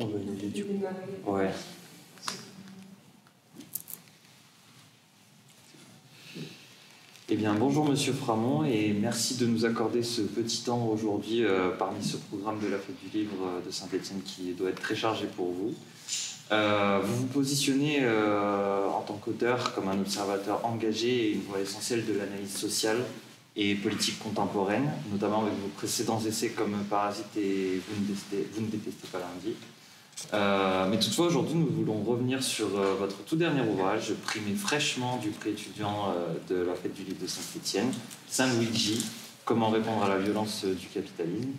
On va y aller du coup. Ouais. Eh bien, bonjour Monsieur Framont et merci de nous accorder ce petit temps aujourd'hui parmi ce programme de la Fête du Livre de Saint-Étienne qui doit être très chargé pour vous. Vous vous positionnez en tant qu'auteur comme un observateur engagé et une voix essentielle de l'analyse sociale et politique contemporaine, notamment avec vos précédents essais comme Parasite et Vous ne détestez pas lundi. Mais toutefois, aujourd'hui, nous voulons revenir sur votre tout dernier ouvrage, primé fraîchement du prix étudiant de la Fête du Livre de Saint-Étienne, Saint Luigi, comment répondre à la violence du capitalisme,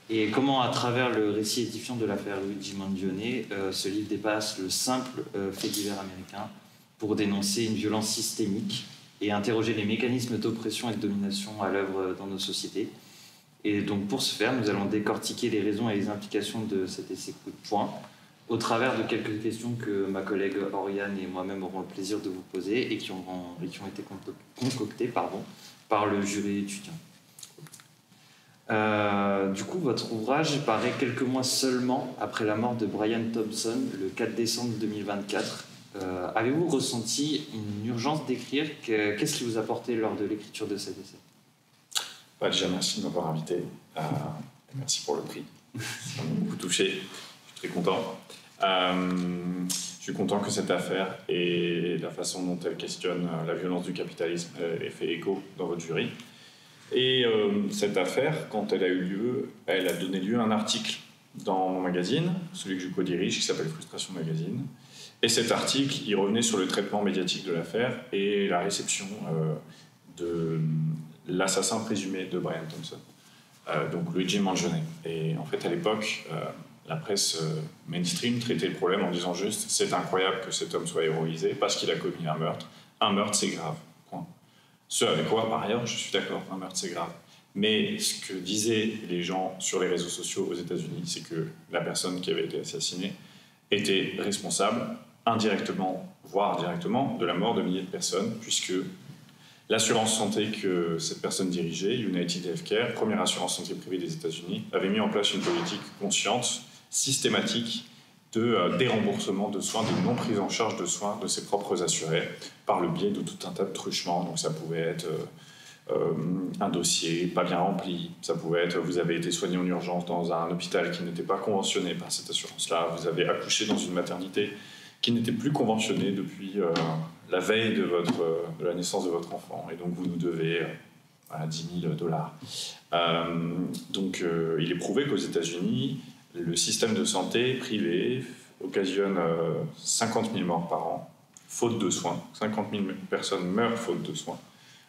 et comment, à travers le récit édifiant de l'affaire Luigi Mangione, ce livre dépasse le simple fait divers américain pour dénoncer une violence systémique et interroger les mécanismes d'oppression et de domination à l'œuvre dans nos sociétés. Et donc pour ce faire, nous allons décortiquer les raisons et les implications de cet essai coup de poing au travers de quelques questions que ma collègue Oriane et moi-même aurons le plaisir de vous poser et qui ont été concoctées par le jury étudiant. Du coup, votre ouvrage paraît quelques mois seulement après la mort de Brian Thompson, le 4 décembre 2024. Avez-vous ressenti une urgence d'écrire? Qu'est-ce qui vous a porté lors de l'écriture de cet essai? Déjà, merci de m'avoir invité. Merci pour le prix. Ça m'a beaucoup touché. Je suis très content. Je suis content que cette affaire et la façon dont elle questionne la violence du capitalisme ait fait écho dans votre jury. Et cette affaire, quand elle a eu lieu, elle a donné lieu à un article dans mon magazine, celui que je co-dirige, qui s'appelle Frustration Magazine. Et cet article, il revenait sur le traitement médiatique de l'affaire et la réception de l'assassin présumé de Brian Thompson, donc Luigi Mangione. Et en fait, à l'époque, la presse mainstream traitait le problème en disant juste « c'est incroyable que cet homme soit héroïsé parce qu'il a commis un meurtre. Un meurtre, c'est grave. » Point. Ce avec quoi, par ailleurs, je suis d'accord, un meurtre, c'est grave. Mais ce que disaient les gens sur les réseaux sociaux aux États-Unis, c'est que la personne qui avait été assassinée était responsable, indirectement, voire directement, de la mort de milliers de personnes, puisque l'assurance santé que cette personne dirigeait, United Healthcare, première assurance santé privée des États-Unis, avait mis en place une politique consciente, systématique, de déremboursement de soins, de non-prise en charge de soins de ses propres assurés, par le biais de tout un tas de truchements. Donc ça pouvait être un dossier pas bien rempli, ça pouvait être vous avez été soigné en urgence dans un hôpital qui n'était pas conventionné par cette assurance-là, vous avez accouché dans une maternité qui n'était plus conventionnée depuis la veille de la naissance de votre enfant, et donc vous nous devez 10 000 $. Donc il est prouvé qu'aux États-Unis, le système de santé privé occasionne 50 000 morts par an, faute de soins. 50 000 personnes meurent faute de soins.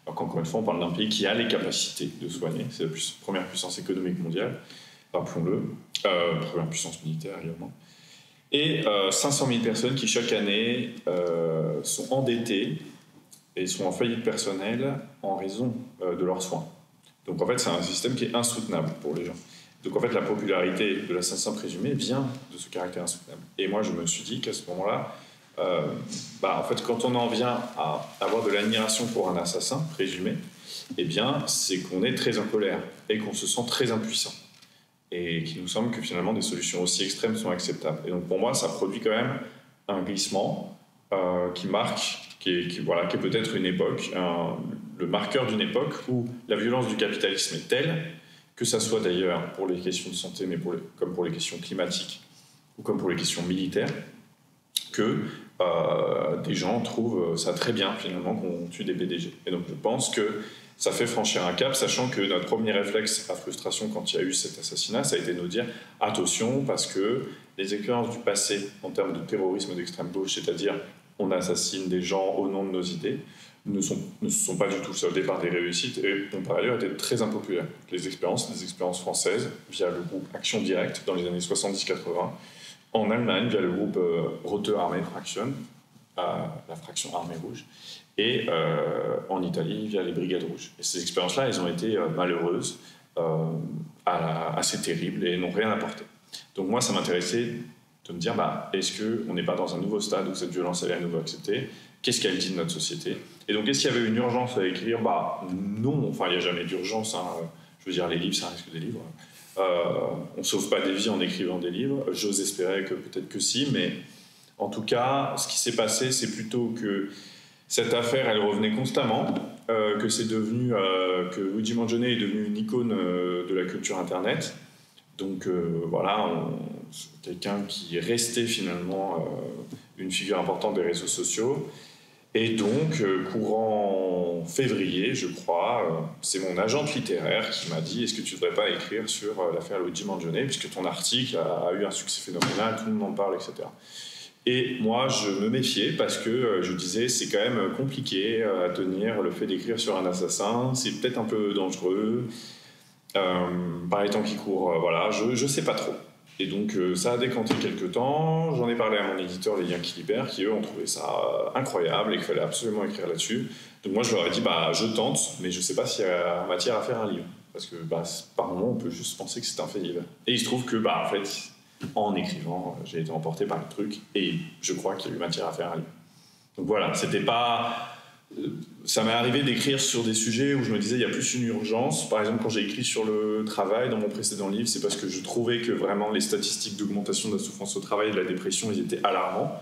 Alors qu'encore une fois, on parle d'un pays qui a les capacités de soigner. C'est la première puissance économique mondiale, rappelons-le, première puissance militaire également. Et 500 000 personnes qui, chaque année, sont endettées et sont en faillite personnelle en raison de leurs soins. Donc en fait, c'est un système qui est insoutenable pour les gens. Donc en fait, la popularité de l'assassin présumé vient de ce caractère insoutenable. Et moi, je me suis dit qu'à ce moment-là, en fait, quand on en vient à avoir de l'admiration pour un assassin présumé, eh bien, c'est qu'on est très en colère et qu'on se sent très impuissant. Et qu'il nous semble que finalement des solutions aussi extrêmes sont acceptables. Et donc pour moi, ça produit quand même un glissement qui marque, qui est peut-être une époque, le marqueur d'une époque où la violence du capitalisme est telle, que ça soit d'ailleurs pour les questions de santé, mais comme pour les questions climatiques ou comme pour les questions militaires, que des gens trouvent ça très bien finalement qu'on tue des PDG. Et donc je pense que ça fait franchir un cap, sachant que notre premier réflexe à Frustration quand il y a eu cet assassinat, ça a été de nous dire attention, parce que les expériences du passé en termes de terrorisme d'extrême gauche, c'est-à-dire on assassine des gens au nom de nos idées, ne sont pas du tout soldées par des réussites et ont par ailleurs été très impopulaires. Les expériences françaises, via le groupe Action Directe dans les années 70-80, en Allemagne, via le groupe Rote Armee Fraktion, la fraction armée rouge, et en Italie via les Brigades rouges. Et ces expériences-là, elles ont été malheureuses, assez terribles et n'ont rien apporté. Donc moi, ça m'intéressait de me dire, est-ce qu'on n'est pas dans un nouveau stade où cette violence elle est à nouveau acceptée? Qu'est-ce qu'elle dit de notre société? Et donc, est-ce qu'il y avait une urgence à écrire? Non, enfin, il n'y a jamais d'urgence. Je veux dire, les livres, ça reste que des livres. On ne sauve pas des vies en écrivant des livres. J'ose espérer que peut-être que si, mais en tout cas, ce qui s'est passé, c'est plutôt que cette affaire, elle revenait constamment, que c'est devenu, que Luigi Mangione est devenu une icône de la culture Internet. Donc voilà, quelqu'un qui est resté finalement une figure importante des réseaux sociaux. Et donc, courant février, je crois, c'est mon agente littéraire qui m'a dit « Est-ce que tu ne devrais pas écrire sur l'affaire Luigi Mangione, puisque ton article a eu un succès phénoménal, tout le monde en parle, etc. » Et moi, je me méfiais parce que je disais « C'est quand même compliqué à tenir le fait d'écrire sur un assassin, c'est peut-être un peu dangereux. Par les temps qui courent, voilà, je ne sais pas trop. » Et donc ça a décanté quelques temps, j'en ai parlé à mon éditeur, les Yankees Libères, qui eux ont trouvé ça incroyable et qu'il fallait absolument écrire là-dessus. Donc moi je leur ai dit, je tente, mais je ne sais pas s'il y a matière à faire un livre. Parce que par moment on peut juste penser que c'est un fait divers. Et il se trouve que en fait, en écrivant, j'ai été emporté par le truc et je crois qu'il y a eu matière à faire un livre. Donc voilà, c'était pas... Ça m'est arrivé d'écrire sur des sujets où je me disais il y a plus une urgence. Par exemple, quand j'ai écrit sur le travail dans mon précédent livre, c'est parce que je trouvais que vraiment les statistiques d'augmentation de la souffrance au travail et de la dépression, ils étaient alarmants.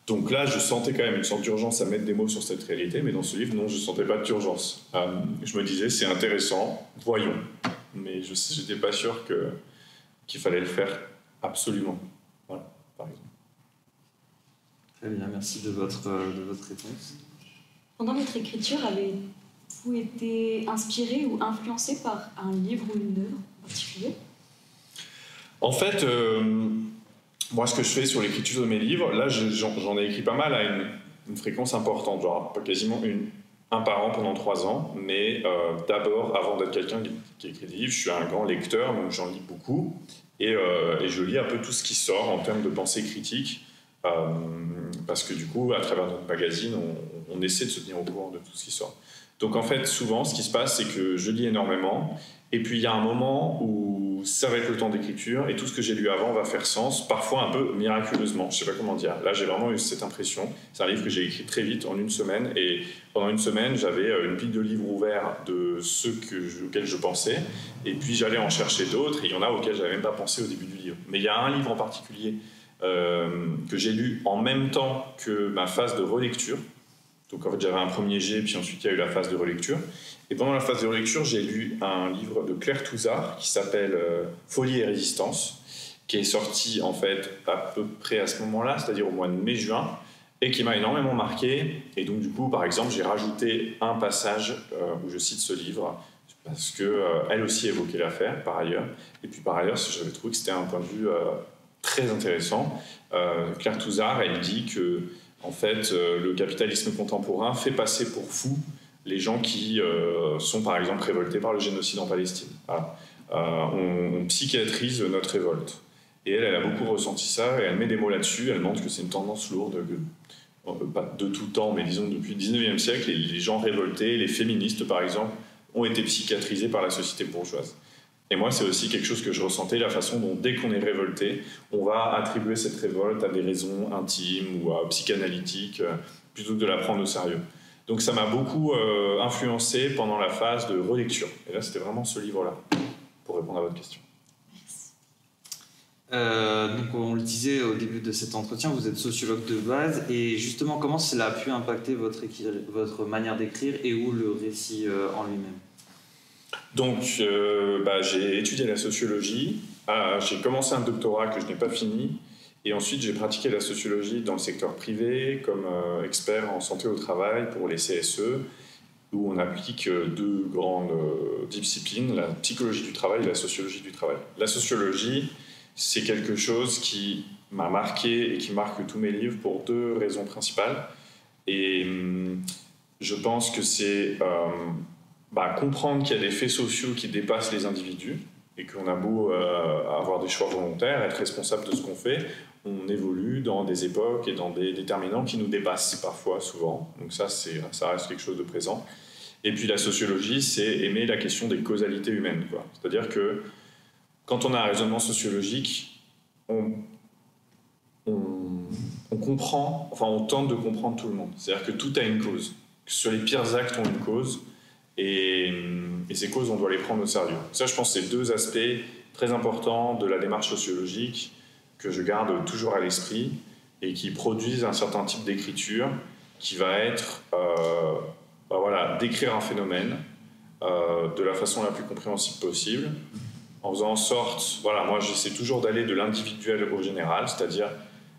Donc là, je sentais quand même une sorte d'urgence à mettre des mots sur cette réalité, mais dans ce livre, non, je ne sentais pas d'urgence. Je me disais c'est intéressant, voyons. Mais je n'étais pas sûr qu'il fallait le faire absolument. Voilà, par exemple. Très bien, merci de votre réponse. Pendant votre écriture, avez-vous été inspiré ou influencé par un livre ou une œuvre en particulier ? En fait, moi, ce que je fais sur l'écriture de mes livres, là, j'en ai écrit pas mal à une fréquence importante, genre quasiment un par an pendant 3 ans. Mais d'abord, avant d'être quelqu'un qui écrit des livres, je suis un grand lecteur, donc j'en lis beaucoup. Et je lis un peu tout ce qui sort en termes de pensée critique. Parce que du coup, à travers notre magazine, on essaie de se tenir au courant de tout ce qui sort. Donc en fait, souvent, ce qui se passe, c'est que je lis énormément, et puis il y a un moment où ça va être le temps d'écriture, et tout ce que j'ai lu avant va faire sens, parfois un peu miraculeusement, je sais pas comment dire. Là, j'ai vraiment eu cette impression. C'est un livre que j'ai écrit très vite, en 1 semaine, et pendant 1 semaine, j'avais une pile de livres ouverts de ceux auxquels je pensais, et puis j'allais en chercher d'autres, et il y en a auxquels j'avais même pas pensé au début du livre. Mais il y a un livre en particulier que j'ai lu en même temps que ma phase de relecture. Donc en fait j'avais un premier jet, puis ensuite il y a eu la phase de relecture. Et pendant la phase de relecture, j'ai lu un livre de Claire Touzard qui s'appelle Folie et résistance, qui est sorti en fait à peu près à ce moment-là, c'est-à-dire au mois de mai-juin, et qui m'a énormément marqué. Et donc du coup, par exemple, j'ai rajouté un passage où je cite ce livre, parce qu'elle aussi évoquait l'affaire par ailleurs. Et puis par ailleurs, j'avais trouvé que c'était un point de vue très intéressant. Claire Touzard, elle dit que en fait, le capitalisme contemporain fait passer pour fous les gens qui sont par exemple révoltés par le génocide en Palestine. Voilà. On psychiatrise notre révolte. Et elle a beaucoup ressenti ça, et elle met des mots là-dessus. Elle montre que c'est une tendance lourde, pas de tout temps, mais disons depuis le 19e siècle, les gens révoltés, les féministes par exemple, ont été psychiatrisés par la société bourgeoise. Et moi, c'est aussi quelque chose que je ressentais, la façon dont, dès qu'on est révolté, on va attribuer cette révolte à des raisons intimes ou psychanalytiques, plutôt que de la prendre au sérieux. Donc ça m'a beaucoup influencé pendant la phase de relecture. Et là, c'était vraiment ce livre-là, pour répondre à votre question. Donc on le disait au début de cet entretien, vous êtes sociologue de base, et justement, comment cela a pu impacter votre manière d'écrire et ou le récit en lui-même ? Donc, j'ai étudié la sociologie, j'ai commencé un doctorat que je n'ai pas fini, et ensuite j'ai pratiqué la sociologie dans le secteur privé comme expert en santé au travail pour les CSE, où on applique 2 grandes disciplines, la psychologie du travail et la sociologie du travail. La sociologie, c'est quelque chose qui m'a marqué et qui marque tous mes livres pour 2 raisons principales. Et je pense que c'est... comprendre qu'il y a des faits sociaux qui dépassent les individus et qu'on a beau avoir des choix volontaires, être responsable de ce qu'on fait, on évolue dans des époques et dans des déterminants qui nous dépassent parfois, souvent. Donc ça reste quelque chose de présent. Et puis la sociologie, c'est aimer la question des causalités humaines, quoi. C'est-à-dire que quand on a un raisonnement sociologique, on comprend, enfin on tente de comprendre tout le monde. C'est-à-dire que tout a une cause. Que les pires actes ont une cause. Et ces causes, on doit les prendre au sérieux. Ça, je pense, c'est 2 aspects très important de la démarche sociologique que je garde toujours à l'esprit et qui produisent un certain type d'écriture qui va être d'écrire un phénomène de la façon la plus compréhensible possible, en faisant en sorte, moi j'essaie toujours d'aller de l'individuel au général, c'est-à-dire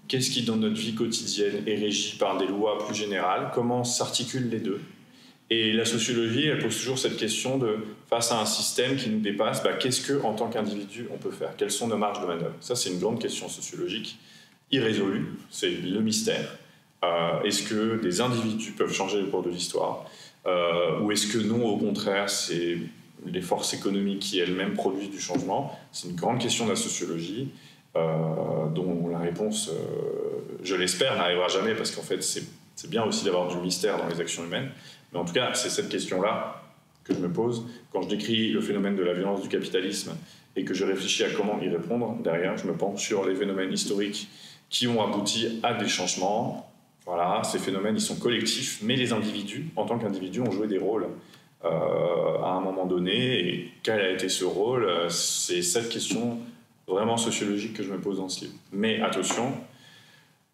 qu'est-ce qui dans notre vie quotidienne est régi par des lois plus générales, comment s'articulent les deux. Et la sociologie, elle pose toujours cette question de, face à un système qui nous dépasse, qu'est-ce qu'en tant qu'individu on peut faire? Quelles sont nos marges de manœuvre? Ça, c'est une grande question sociologique, irrésolue, c'est le mystère. Est-ce que des individus peuvent changer le cours de l'histoire? Ou est-ce que non, au contraire, c'est les forces économiques qui elles-mêmes produisent du changement? C'est une grande question de la sociologie, dont la réponse, je l'espère, n'arrivera jamais, parce qu'en fait, c'est bien aussi d'avoir du mystère dans les actions humaines. Mais en tout cas, c'est cette question-là que je me pose quand je décris le phénomène de la violence du capitalisme et que je réfléchis à comment y répondre. Derrière, je me penche sur les phénomènes historiques qui ont abouti à des changements. Voilà, ces phénomènes, ils sont collectifs, mais les individus, en tant qu'individus, ont joué des rôles à un moment donné. Et quel a été ce rôle? C'est cette question vraiment sociologique que je me pose dans ce livre. Mais attention,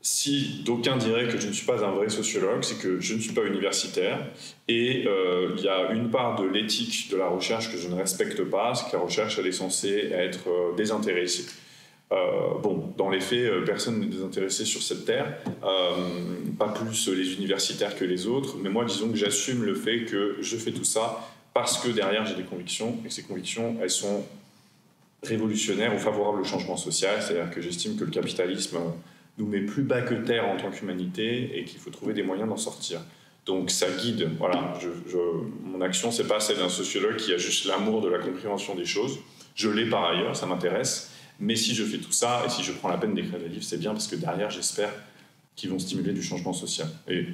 si d'aucuns diraient que je ne suis pas un vrai sociologue, c'est que je ne suis pas universitaire et il y a une part de l'éthique de la recherche que je ne respecte pas, c'est que la recherche elle est censée être désintéressée. Dans les faits, personne n'est désintéressé sur cette terre, pas plus les universitaires que les autres, mais moi disons que j'assume le fait que je fais tout ça parce que derrière j'ai des convictions, et ces convictions elles sont révolutionnaires ou favorables au changement social, c'est-à-dire que j'estime que le capitalisme nous met plus bas que terre en tant qu'humanité et qu'il faut trouver des moyens d'en sortir. Donc ça guide, voilà, mon action c'est pas celle d'un sociologue qui a juste l'amour de la compréhension des choses, je l'ai par ailleurs, ça m'intéresse, mais si je fais tout ça et si je prends la peine d'écrire des livres, c'est bien parce que derrière j'espère qu'ils vont stimuler du changement social. Et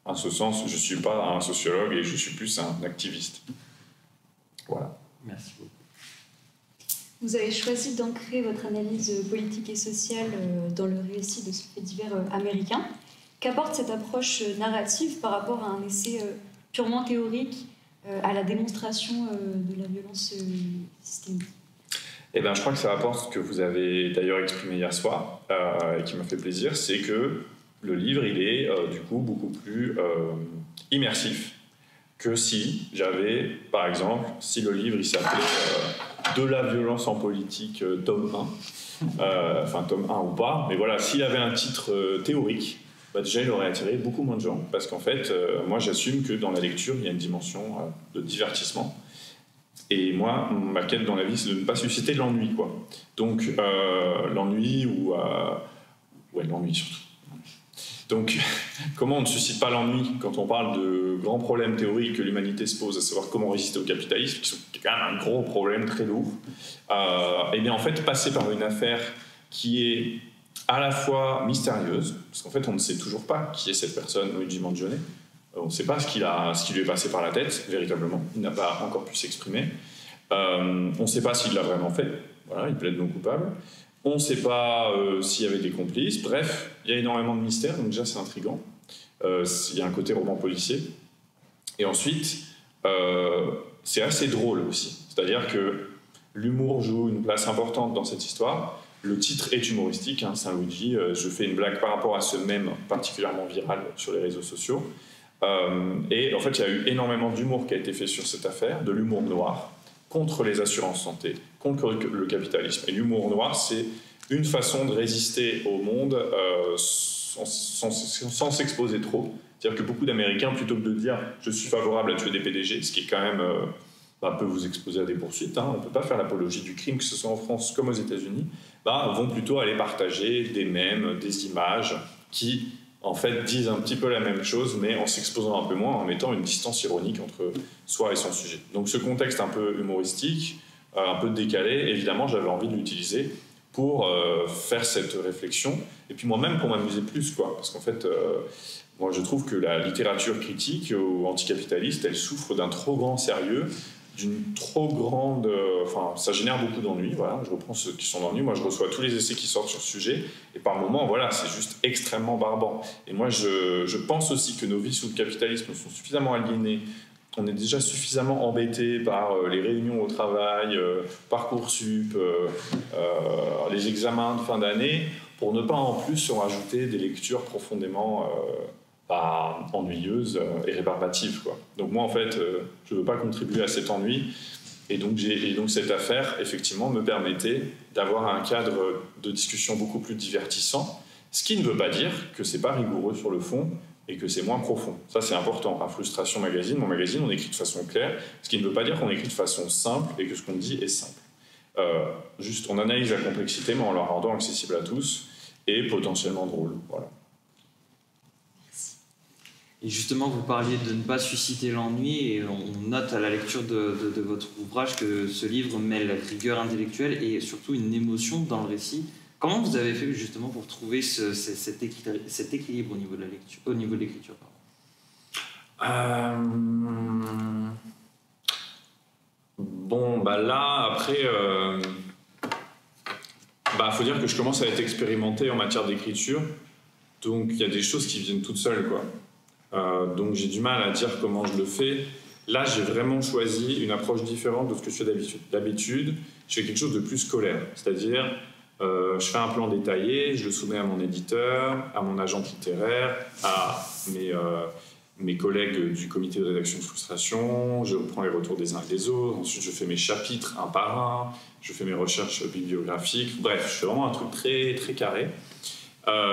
en ce sens, je suis pas un sociologue et je suis plus un activiste. Voilà. Merci beaucoup. Vous avez choisi d'ancrer votre analyse politique et sociale dans le récit de ce fait divers américain. Qu'apporte cette approche narrative par rapport à un essai purement théorique à la démonstration de la violence systémique? Je crois que ça apporte ce que vous avez d'ailleurs exprimé hier soir et qui m'a fait plaisir, c'est que le livre, il est du coup beaucoup plus immersif que si j'avais, par exemple, si le livre il s'appelait De la violence en politique, tome 1, enfin tome 1 ou pas, mais voilà, s'il avait un titre théorique, déjà il aurait attiré beaucoup moins de gens, parce qu'en fait, moi j'assume que dans la lecture, il y a une dimension de divertissement. Et moi, ma quête dans la vie, c'est de ne pas susciter l'ennui, quoi. Donc, l'ennui l'ennui surtout. Donc, comment on ne suscite pas l'ennui quand on parle de grands problèmes théoriques que l'humanité se pose, à savoir comment résister au capitalisme, qui sont quand même un gros problème très lourd. Et bien, en fait, passer par une affaire qui est à la fois mystérieuse, parce qu'en fait, on ne sait toujours pas qui est cette personne, Luigi Mangione. On ne sait pas ce qui lui est passé par la tête, véritablement. Il n'a pas encore pu s'exprimer. On ne sait pas s'il l'a vraiment fait. Voilà, il plaide non coupable. On ne sait pas s'il y avait des complices. Bref, il y a énormément de mystères, donc déjà c'est intriguant. Il y a un côté roman policier. Et ensuite, c'est assez drôle aussi. C'est-à-dire que l'humour joue une place importante dans cette histoire. Le titre est humoristique, hein, Saint-Luigi. Je fais une blague par rapport à ce mème particulièrement viral sur les réseaux sociaux. Et en fait, il y a eu énormément d'humour qui a été fait sur cette affaire, de l'humour noir, contre les assurances santé, contre le capitalisme. Et l'humour noir, c'est une façon de résister au monde sans s'exposer trop. C'est-à-dire que beaucoup d'Américains, plutôt que de dire « je suis favorable à tuer des PDG », ce qui est quand même peut vous exposer à des poursuites, hein, on ne peut pas faire l'apologie du crime, que ce soit en France comme aux États-Unis, vont plutôt aller partager des mèmes, des images qui en fait disent un petit peu la même chose, mais en s'exposant un peu moins, en mettant une distance ironique entre soi et son sujet. Donc ce contexte un peu humoristique, un peu décalé, évidemment j'avais envie de l'utiliser pour faire cette réflexion, et puis moi-même pour m'amuser plus, quoi. Parce qu'en fait, moi je trouve que la littérature critique ou anticapitaliste, elle souffre d'un trop grand sérieux, d'une trop grande... ça génère beaucoup d'ennuis, voilà, je reprends ceux qui sont d'ennuis, moi je reçois tous les essais qui sortent sur ce sujet, et par moments, voilà, c'est juste extrêmement barbant. Et moi je pense aussi que nos vies sous le capitalisme sont suffisamment aliénées on est déjà suffisamment embêté par les réunions au travail, Parcoursup, les examens de fin d'année, pour ne pas en plus se rajouter des lectures profondément ennuyeuses et rébarbatives, quoi. Donc moi, en fait, je ne veux pas contribuer à cet ennui. Et donc cette affaire, effectivement, me permettait d'avoir un cadre de discussion beaucoup plus divertissant, ce qui ne veut pas dire que ce n'est pas rigoureux sur le fond et que c'est moins profond. Ça, c'est important. À Frustration Magazine, mon magazine, on écrit de façon claire, ce qui ne veut pas dire qu'on écrit de façon simple et que ce qu'on dit est simple. Juste, on analyse la complexité, mais en la rendant accessible à tous et potentiellement drôle. Voilà. Et justement, vous parliez de ne pas susciter l'ennui, et on note à la lecture de votre ouvrage que ce livre mêle rigueur intellectuelle et surtout une émotion dans le récit. Comment vous avez fait justement pour trouver cet équilibre au niveau de la lecture, au niveau de l'écriture, Bon, là, après, faut dire que je commence à être expérimenté en matière d'écriture, donc il y a des choses qui viennent toutes seules, quoi. Donc j'ai du mal à dire comment je le fais. Là, j'ai vraiment choisi une approche différente de ce que je fais d'habitude. D'habitude, je fais quelque chose de plus scolaire, c'est-à-dire je fais un plan détaillé, je le soumets à mon éditeur, à mon agent littéraire, à mes collègues du comité de rédaction de Frustration, je reprends les retours des uns et des autres, ensuite je fais mes chapitres un par un, je fais mes recherches bibliographiques, bref, je fais vraiment un truc très, très carré.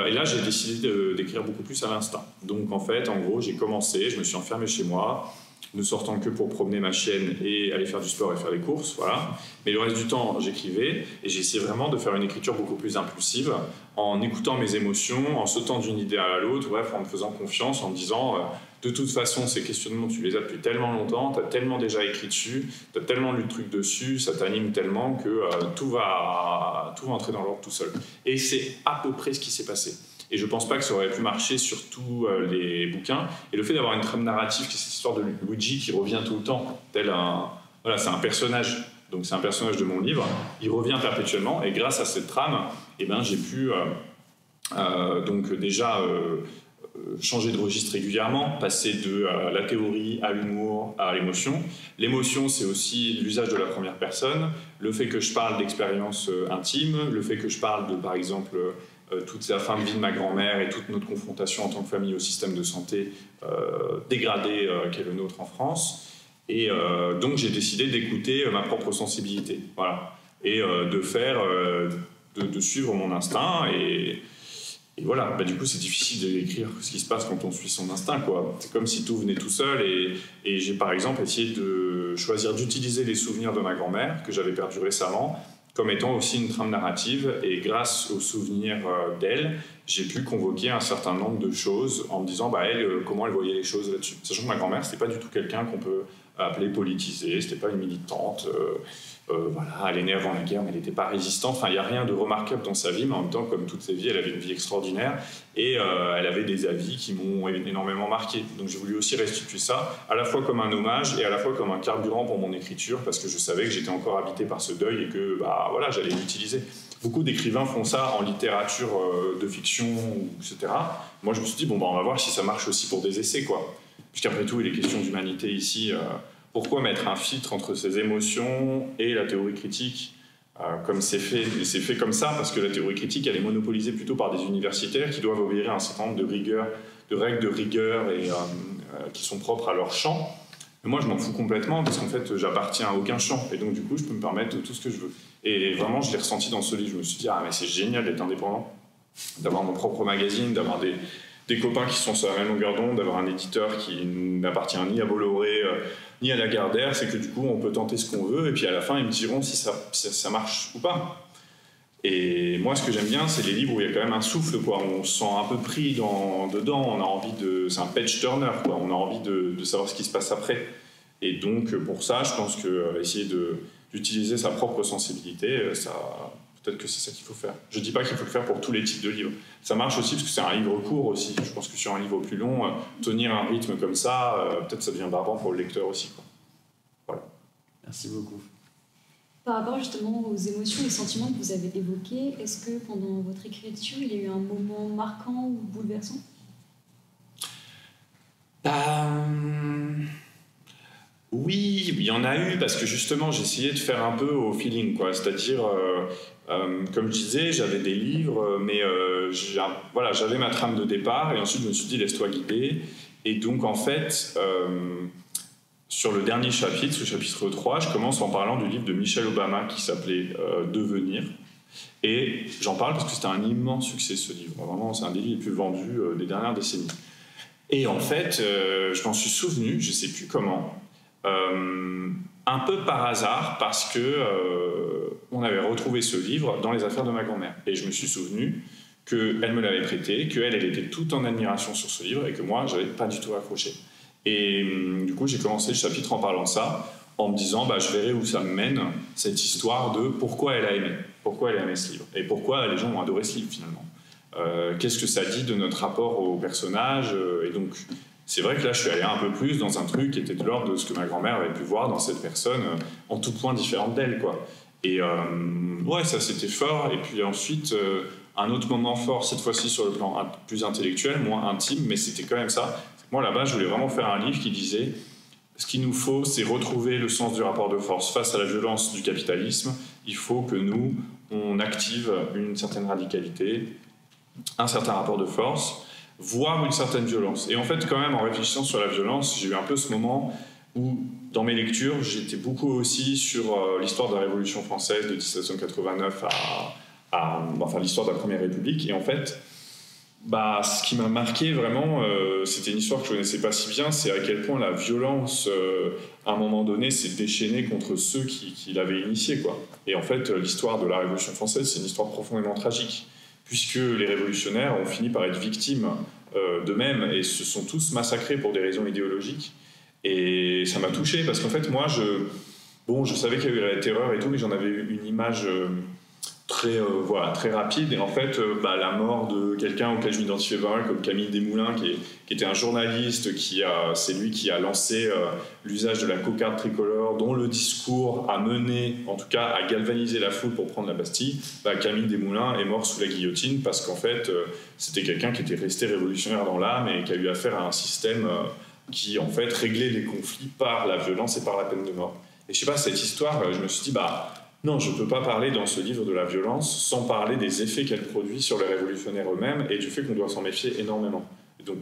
Et là, j'ai décidé d'écrire beaucoup plus à l'instinct. Donc, en fait, en gros, j'ai commencé, je me suis enfermé chez moi, ne sortant que pour promener ma chienne et aller faire du sport et faire les courses, voilà. Mais le reste du temps, j'écrivais et j'ai essayé vraiment de faire une écriture beaucoup plus impulsive, en écoutant mes émotions, en sautant d'une idée à l'autre, bref, en me faisant confiance, en me disant de toute façon, ces questionnements, tu les as depuis tellement longtemps, tu as tellement déjà écrit dessus, tu as tellement lu de trucs dessus, ça t'anime tellement que tout va entrer dans l'ordre tout seul. Et c'est à peu près ce qui s'est passé. Et je pense pas que ça aurait pu marcher sur tous les bouquins. Et le fait d'avoir une trame narrative, qui est cette histoire de Luigi qui revient tout le temps, tel un... Voilà, c'est un personnage. Donc c'est un personnage de mon livre. Il revient perpétuellement. Et grâce à cette trame, j'ai pu donc déjà changer de registre régulièrement, passer de la théorie à l'humour, à l'émotion. L'émotion, c'est aussi l'usage de la première personne, le fait que je parle d'expériences intimes, le fait que je parle de, par exemple, toute la fin de vie de ma grand-mère et toute notre confrontation en tant que famille au système de santé dégradé qu'est le nôtre en France. Et donc j'ai décidé d'écouter ma propre sensibilité, voilà, et de suivre mon instinct. Et voilà, du coup c'est difficile d'écrire ce qui se passe quand on suit son instinct, quoi. C'est comme si tout venait tout seul, et j'ai par exemple essayé de choisir d'utiliser les souvenirs de ma grand-mère que j'avais perdu récemment comme étant aussi une trame narrative, et grâce aux souvenirs d'elle, j'ai pu convoquer un certain nombre de choses en me disant elle, comment elle voyait les choses là-dessus. Sachant que ma grand-mère, c'était pas du tout quelqu'un qu'on peut appeler politisé, c'était pas une militante, voilà, elle est née avant la guerre, mais elle n'était pas résistante. Enfin, il n'y a rien de remarquable dans sa vie, mais en même temps, comme toute sa vie, elle avait une vie extraordinaire, et elle avait des avis qui m'ont énormément marqué. Donc j'ai voulu aussi restituer ça, à la fois comme un hommage, et à la fois comme un carburant pour mon écriture, parce que je savais que j'étais encore habité par ce deuil, et que voilà, j'allais l'utiliser. Beaucoup d'écrivains font ça en littérature de fiction, etc. Moi, je me suis dit, on va voir si ça marche aussi pour des essais, quoi. Puisqu'après tout, il est question d'humanité ici. Pourquoi mettre un filtre entre ses émotions et la théorie critique comme c'est fait? Et c'est fait comme ça parce que la théorie critique, elle est monopolisée plutôt par des universitaires qui doivent obéir à un certain nombre de règles de rigueur et qui sont propres à leur champ. Mais moi, je m'en fous complètement parce qu'en fait, j'appartiens à aucun champ. Et donc, du coup, je peux me permettre tout ce que je veux. Et vraiment, je l'ai ressenti dans ce livre. Je me suis dit, mais c'est génial d'être indépendant, d'avoir mon propre magazine, d'avoir des copains qui sont sur la même longueur d'onde, d'avoir un éditeur qui n'appartient ni à Bolloré, ni à Lagardère. C'est que du coup, on peut tenter ce qu'on veut. Et puis à la fin, ils me diront si ça marche ou pas. Et moi, ce que j'aime bien, c'est les livres où il y a quand même un souffle, quoi. On se sent un peu pris dedans. On a envie c'est un page turner, quoi. On a envie de savoir ce qui se passe après. Et donc, pour ça, je pense que essayer d'utiliser sa propre sensibilité, peut-être que c'est ça qu'il faut faire. Je ne dis pas qu'il faut le faire pour tous les types de livres. Ça marche aussi parce que c'est un livre court aussi. Je pense que sur un livre plus long, tenir un rythme comme ça, peut-être ça devient barbant pour le lecteur aussi, quoi. Voilà. Merci beaucoup. Par rapport justement aux émotions et sentiments que vous avez évoqués, est-ce que pendant votre écriture, il y a eu un moment marquant ou bouleversant ? Oui, il y en a eu, parce que justement, j'essayais de faire un peu au feeling, quoi. C'est-à-dire, comme je disais, j'avais des livres, mais voilà, j'avais ma trame de départ, et ensuite je me suis dit, laisse-toi guider. Et donc, en fait, sur le dernier chapitre, le chapitre 3, je commence en parlant du livre de Michelle Obama qui s'appelait Devenir. Et j'en parle parce que c'était un immense succès, ce livre. Vraiment, c'est un des livres les plus vendus des dernières décennies. Et en fait, je m'en suis souvenu, je ne sais plus comment, un peu par hasard, parce que on avait retrouvé ce livre dans les affaires de ma grand-mère. Et je me suis souvenu qu'elle me l'avait prêté, qu'elle était toute en admiration sur ce livre et que moi, je n'avais pas du tout accroché. Et du coup, j'ai commencé le chapitre en parlant de ça, en me disant, je verrai où ça me mène, cette histoire de pourquoi elle a aimé ce livre, et pourquoi les gens ont adoré ce livre finalement. Qu'est-ce que ça dit de notre rapport au personnage, et donc c'est vrai que là je suis allé un peu plus dans un truc qui était de l'ordre de ce que ma grand-mère avait pu voir dans cette personne en tout point différente d'elle, quoi. Et ouais, ça c'était fort. Et puis ensuite un autre moment fort, cette fois-ci sur le plan plus intellectuel, moins intime, mais c'était quand même ça. Moi là-bas je voulais vraiment faire un livre qui disait ce qu'il nous faut, c'est retrouver le sens du rapport de force face à la violence du capitalisme. Il faut que nous on active une certaine radicalité, un certain rapport de force, voire une certaine violence. Et en fait, quand même, en réfléchissant sur la violence, j'ai eu un peu ce moment où, dans mes lectures, j'étais beaucoup aussi sur l'histoire de la Révolution française de 1789 enfin, l'histoire de la Première République. Et en fait, ce qui m'a marqué vraiment, c'était une histoire que je ne connaissais pas si bien, c'est à quel point la violence, à un moment donné, s'est déchaînée contre ceux qui l'avaient initiée, quoi. Et en fait, l'histoire de la Révolution française, c'est une histoire profondément tragique, puisque les révolutionnaires ont fini par être victimes d'eux-mêmes et se sont tous massacrés pour des raisons idéologiques. Et ça m'a touché, parce qu'en fait, moi, je savais qu'il y avait la terreur et tout, mais j'en avais eu une image très rapide. Et en fait, la mort de quelqu'un auquel je m'identifiais pas mal, comme Camille Desmoulins, qui était un journaliste, c'est lui qui a lancé l'usage de la cocarde tricolore, dont le discours a mené, en tout cas, à galvaniser la foule pour prendre la Bastille. Camille Desmoulins est mort sous la guillotine parce qu'en fait, c'était quelqu'un qui était resté révolutionnaire dans l'âme et qui a eu affaire à un système qui, en fait, réglait les conflits par la violence et par la peine de mort. Et je sais pas, cette histoire, je me suis dit, non, je ne peux pas parler dans ce livre de la violence sans parler des effets qu'elle produit sur les révolutionnaires eux-mêmes et du fait qu'on doit s'en méfier énormément. Et donc,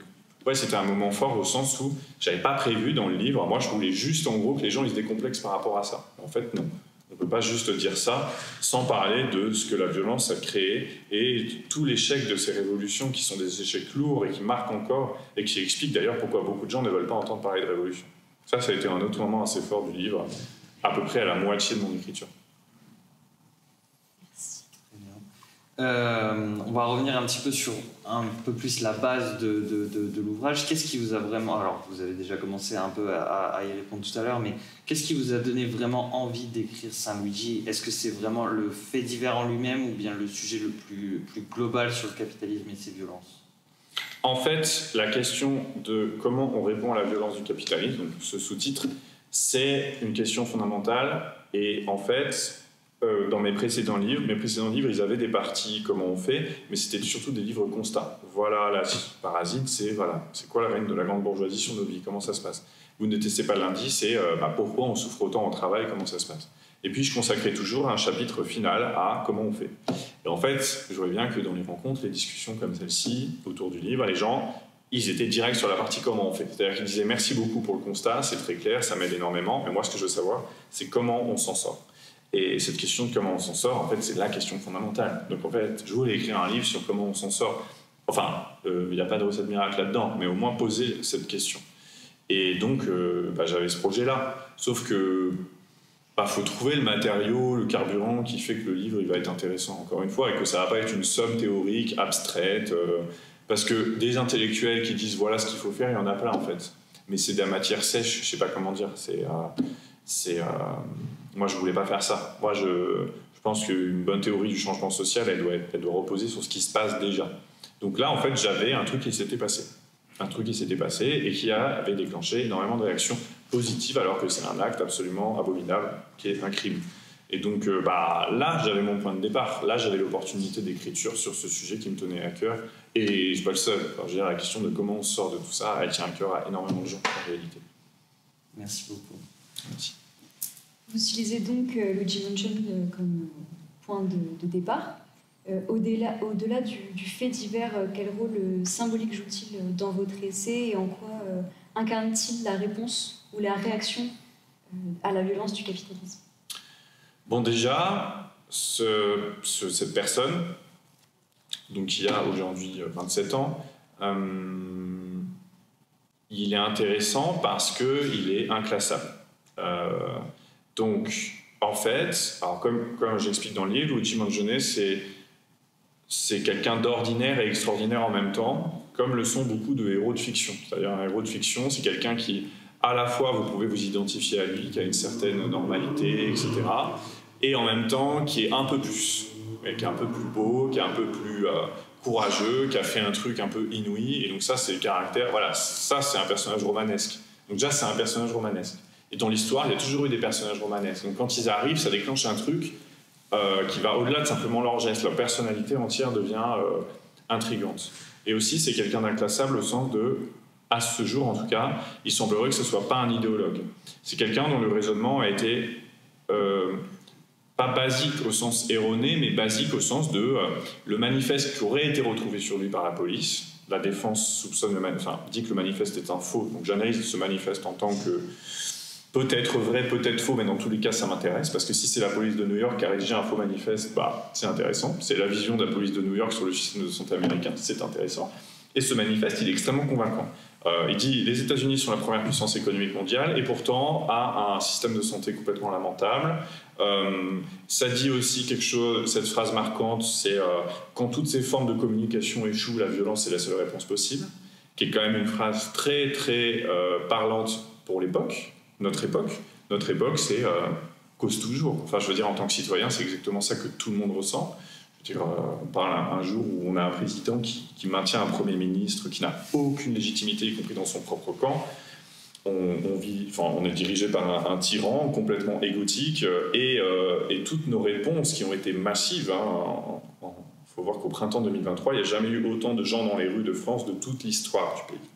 ouais, c'était un moment fort au sens où je n'avais pas prévu dans le livre. Moi, je voulais juste, en gros, que les gens ils se décomplexent par rapport à ça. En fait, non. On ne peut pas juste dire ça sans parler de ce que la violence a créé et tout l'échec de ces révolutions qui sont des échecs lourds et qui marquent encore et qui expliquent d'ailleurs pourquoi beaucoup de gens ne veulent pas entendre parler de révolution. Ça a été un autre moment assez fort du livre, à peu près à la moitié de mon écriture. On va revenir un petit peu sur un peu plus la base de l'ouvrage. Qu'est-ce qui vous a vraiment... Alors, vous avez déjà commencé un peu à y répondre tout à l'heure, mais qu'est-ce qui vous a donné vraiment envie d'écrire Saint-Luigi ? Est-ce que c'est vraiment le fait divers en lui-même ou bien le sujet le plus global sur le capitalisme et ses violences ? En fait, la question de comment on répond à la violence du capitalisme, donc ce sous-titre, c'est une question fondamentale. Et en fait... dans mes précédents livres, ils avaient des parties comment on fait, mais c'était surtout des livres constats. Voilà, la parasite, c'est quoi la règne de la grande bourgeoisie sur nos vies, comment ça se passe. Vous ne testez pas lundi, c'est pourquoi on souffre autant au travail, comment ça se passe. Et puis je consacrais toujours un chapitre final à comment on fait. Et en fait, je vois bien que dans les rencontres, les discussions comme celle-ci, autour du livre, les gens, ils étaient directs sur la partie comment on fait. C'est-à-dire qu'ils disaient merci beaucoup pour le constat, c'est très clair, ça m'aide énormément, mais moi ce que je veux savoir, c'est comment on s'en sort. Et cette question de comment on s'en sort, en fait, c'est la question fondamentale. Donc, en fait, je voulais écrire un livre sur comment on s'en sort. Enfin, il n'y a pas de recette miracle là-dedans, mais au moins poser cette question. Et donc, j'avais ce projet-là. Sauf que, faut trouver le matériau, le carburant qui fait que le livre il va être intéressant, encore une fois, et que ça ne va pas être une somme théorique, abstraite. Parce que des intellectuels qui disent voilà ce qu'il faut faire, il y en a plein, en fait. Mais c'est de la matière sèche, je ne sais pas comment dire. Moi, je ne voulais pas faire ça. Moi, je pense qu'une bonne théorie du changement social, elle doit reposer sur ce qui se passe déjà. Donc là, en fait, j'avais un truc qui s'était passé. Un truc qui s'était passé et qui avait déclenché énormément de réactions positives, alors que c'est un acte absolument abominable, qui est un crime. Et donc, là, j'avais mon point de départ. Là, j'avais l'opportunité d'écriture sur ce sujet qui me tenait à cœur. Et je ne suis pas le seul. Alors, je veux dire, la question de comment on sort de tout ça, elle tient à cœur à énormément de gens, en réalité. Merci beaucoup. Merci. Vous utilisez donc Luigi Mangione comme point de départ. Au-delà du fait divers, quel rôle symbolique joue-t-il dans votre essai et en quoi incarne-t-il la réponse ou la réaction à la violence du capitalisme? Bon, déjà, cette personne, donc qui a aujourd'hui 27 ans, il est intéressant parce qu'il est inclassable. Donc, en fait, alors comme j'explique dans le livre, Luigi Mangione, c'est quelqu'un d'ordinaire et extraordinaire en même temps, comme le sont beaucoup de héros de fiction. C'est-à-dire un héros de fiction, c'est quelqu'un qui, à la fois, vous pouvez vous identifier à lui, qui a une certaine normalité, etc., et en même temps, qui est un peu plus, qui est un peu plus beau, qui est un peu plus courageux, qui a fait un truc un peu inouï, et donc ça, c'est le caractère, voilà, ça, c'est un personnage romanesque. Donc déjà, c'est un personnage romanesque. Et dans l'histoire, il y a toujours eu des personnages romanesques. Donc quand ils arrivent, ça déclenche un truc qui va au-delà de simplement leur geste. Leur personnalité entière devient intrigante. Et aussi, c'est quelqu'un d'inclassable au sens de, à ce jour en tout cas, il semblerait que ce ne soit pas un idéologue. C'est quelqu'un dont le raisonnement a été pas basique au sens erroné, mais basique au sens de le manifeste qui aurait été retrouvé sur lui par la police. La défense soupçonne dit que le manifeste est un faux. Donc j'analyse ce manifeste en tant que peut-être vrai, peut-être faux, mais dans tous les cas, ça m'intéresse, parce que si c'est la police de New York qui a rédigé un faux manifeste, c'est intéressant. C'est la vision de la police de New York sur le système de santé américain, c'est intéressant. Et ce manifeste, il est extrêmement convaincant. Il dit « Les États-Unis sont la première puissance économique mondiale et pourtant a un système de santé complètement lamentable. » Ça dit aussi quelque chose, cette phrase marquante, c'est « Quand toutes ces formes de communication échouent, la violence est la seule réponse possible », qui est quand même une phrase très, très parlante pour l'époque. Notre époque, c'est cause toujours. Enfin, je veux dire, en tant que citoyen, c'est exactement ça que tout le monde ressent. Je veux dire, on parle un jour où on a un président qui maintient un Premier ministre qui n'a aucune légitimité, y compris dans son propre camp. On est dirigé par un tyran complètement égotique et toutes nos réponses qui ont été massives. Il faut voir qu'au printemps 2023, il n'y a jamais eu autant de gens dans les rues de France de toute l'histoire du pays.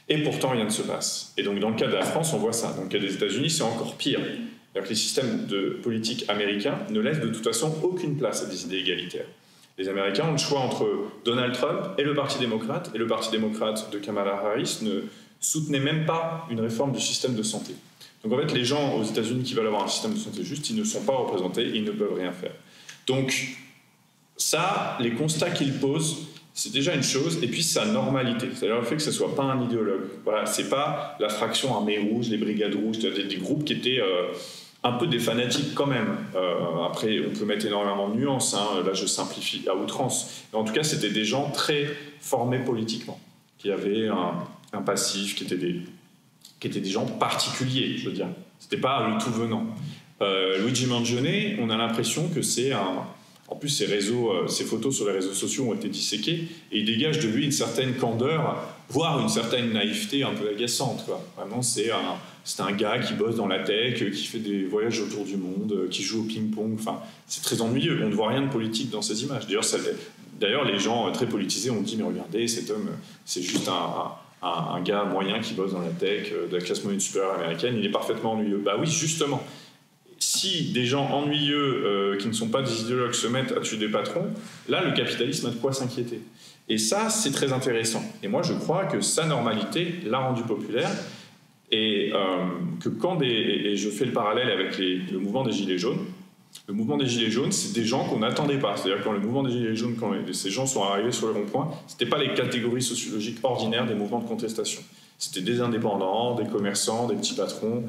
Et pourtant, rien ne se passe. Et donc, dans le cas de la France, on voit ça. Dans le cas des États-Unis, c'est encore pire. C'est-à-dire que les systèmes de politique américains ne laissent de toute façon aucune place à des idées égalitaires. Les Américains ont le choix entre Donald Trump et le Parti démocrate de Kamala Harris ne soutenait même pas une réforme du système de santé. Donc, en fait, les gens aux États-Unis qui veulent avoir un système de santé juste, ils ne sont pas représentés, ils ne peuvent rien faire. Donc, ça, les constats qu'ils posent, c'est déjà une chose, et puis sa normalité, c'est-à-dire le fait que ce ne soit pas un idéologue. Voilà, c'est pas la fraction armée rouge, les brigades rouges, des groupes qui étaient un peu des fanatiques quand même. Après, on peut mettre énormément de nuances, là je simplifie à outrance. Mais en tout cas, c'était des gens très formés politiquement, qui avaient un passif, qui étaient des gens particuliers, je veux dire. C'était pas le tout venant. Luigi Mangione, on a l'impression que c'est un... En plus, ces photos sur les réseaux sociaux ont été disséquées et il dégage de lui une certaine candeur, voire une certaine naïveté un peu agaçante. Quoi. Vraiment, c'est un gars qui bosse dans la tech, qui fait des voyages autour du monde, qui joue au ping-pong. Enfin, c'est très ennuyeux. On ne voit rien de politique dans ces images. D'ailleurs, les gens très politisés ont dit « Mais regardez, cet homme, c'est juste un gars moyen qui bosse dans la tech, de la classe moyenne supérieure américaine. Il est parfaitement ennuyeux. » Bah oui, justement. Si des gens ennuyeux qui ne sont pas des idéologues se mettent à tuer des patrons, là, le capitalisme a de quoi s'inquiéter. Et ça, c'est très intéressant. Et moi, je crois que sa normalité l'a rendu populaire et que et je fais le parallèle avec le mouvement des Gilets jaunes. Le mouvement des Gilets jaunes, c'est des gens qu'on n'attendait pas. C'est-à-dire quand le mouvement des Gilets jaunes, quand ces gens sont arrivés sur le rond-point, ce n'étaient pas les catégories sociologiques ordinaires des mouvements de contestation. C'était des indépendants, des commerçants, des petits patrons,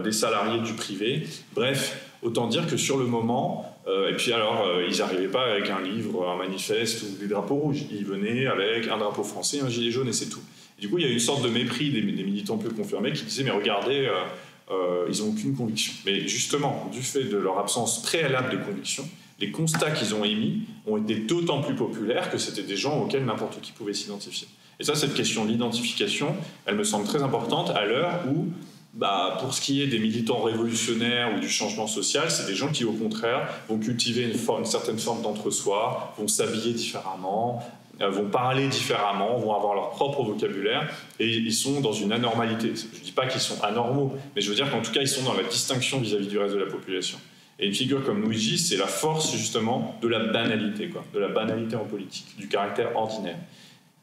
des salariés du privé. Bref, autant dire que sur le moment, et puis alors, ils n'arrivaient pas avec un livre, un manifeste ou des drapeaux rouges. Ils venaient avec un drapeau français, un gilet jaune et c'est tout. Et du coup, il y a eu une sorte de mépris des militants peu confirmés qui disaient « Mais regardez, ils n'ont aucune conviction. » Mais justement, du fait de leur absence préalable de conviction, les constats qu'ils ont émis ont été d'autant plus populaires que c'était des gens auxquels n'importe qui pouvait s'identifier. Et ça, cette question de l'identification, elle me semble très importante à l'heure où pour ce qui est des militants révolutionnaires ou du changement social, c'est des gens qui, au contraire, vont cultiver une certaine forme d'entre-soi, vont s'habiller différemment, vont parler différemment, vont avoir leur propre vocabulaire, et ils sont dans une anormalité. Je ne dis pas qu'ils sont anormaux, mais je veux dire qu'en tout cas, ils sont dans la distinction vis-à-vis du reste de la population. Et une figure comme Luigi, c'est la force justement de la banalité, de la banalité en politique, du caractère ordinaire.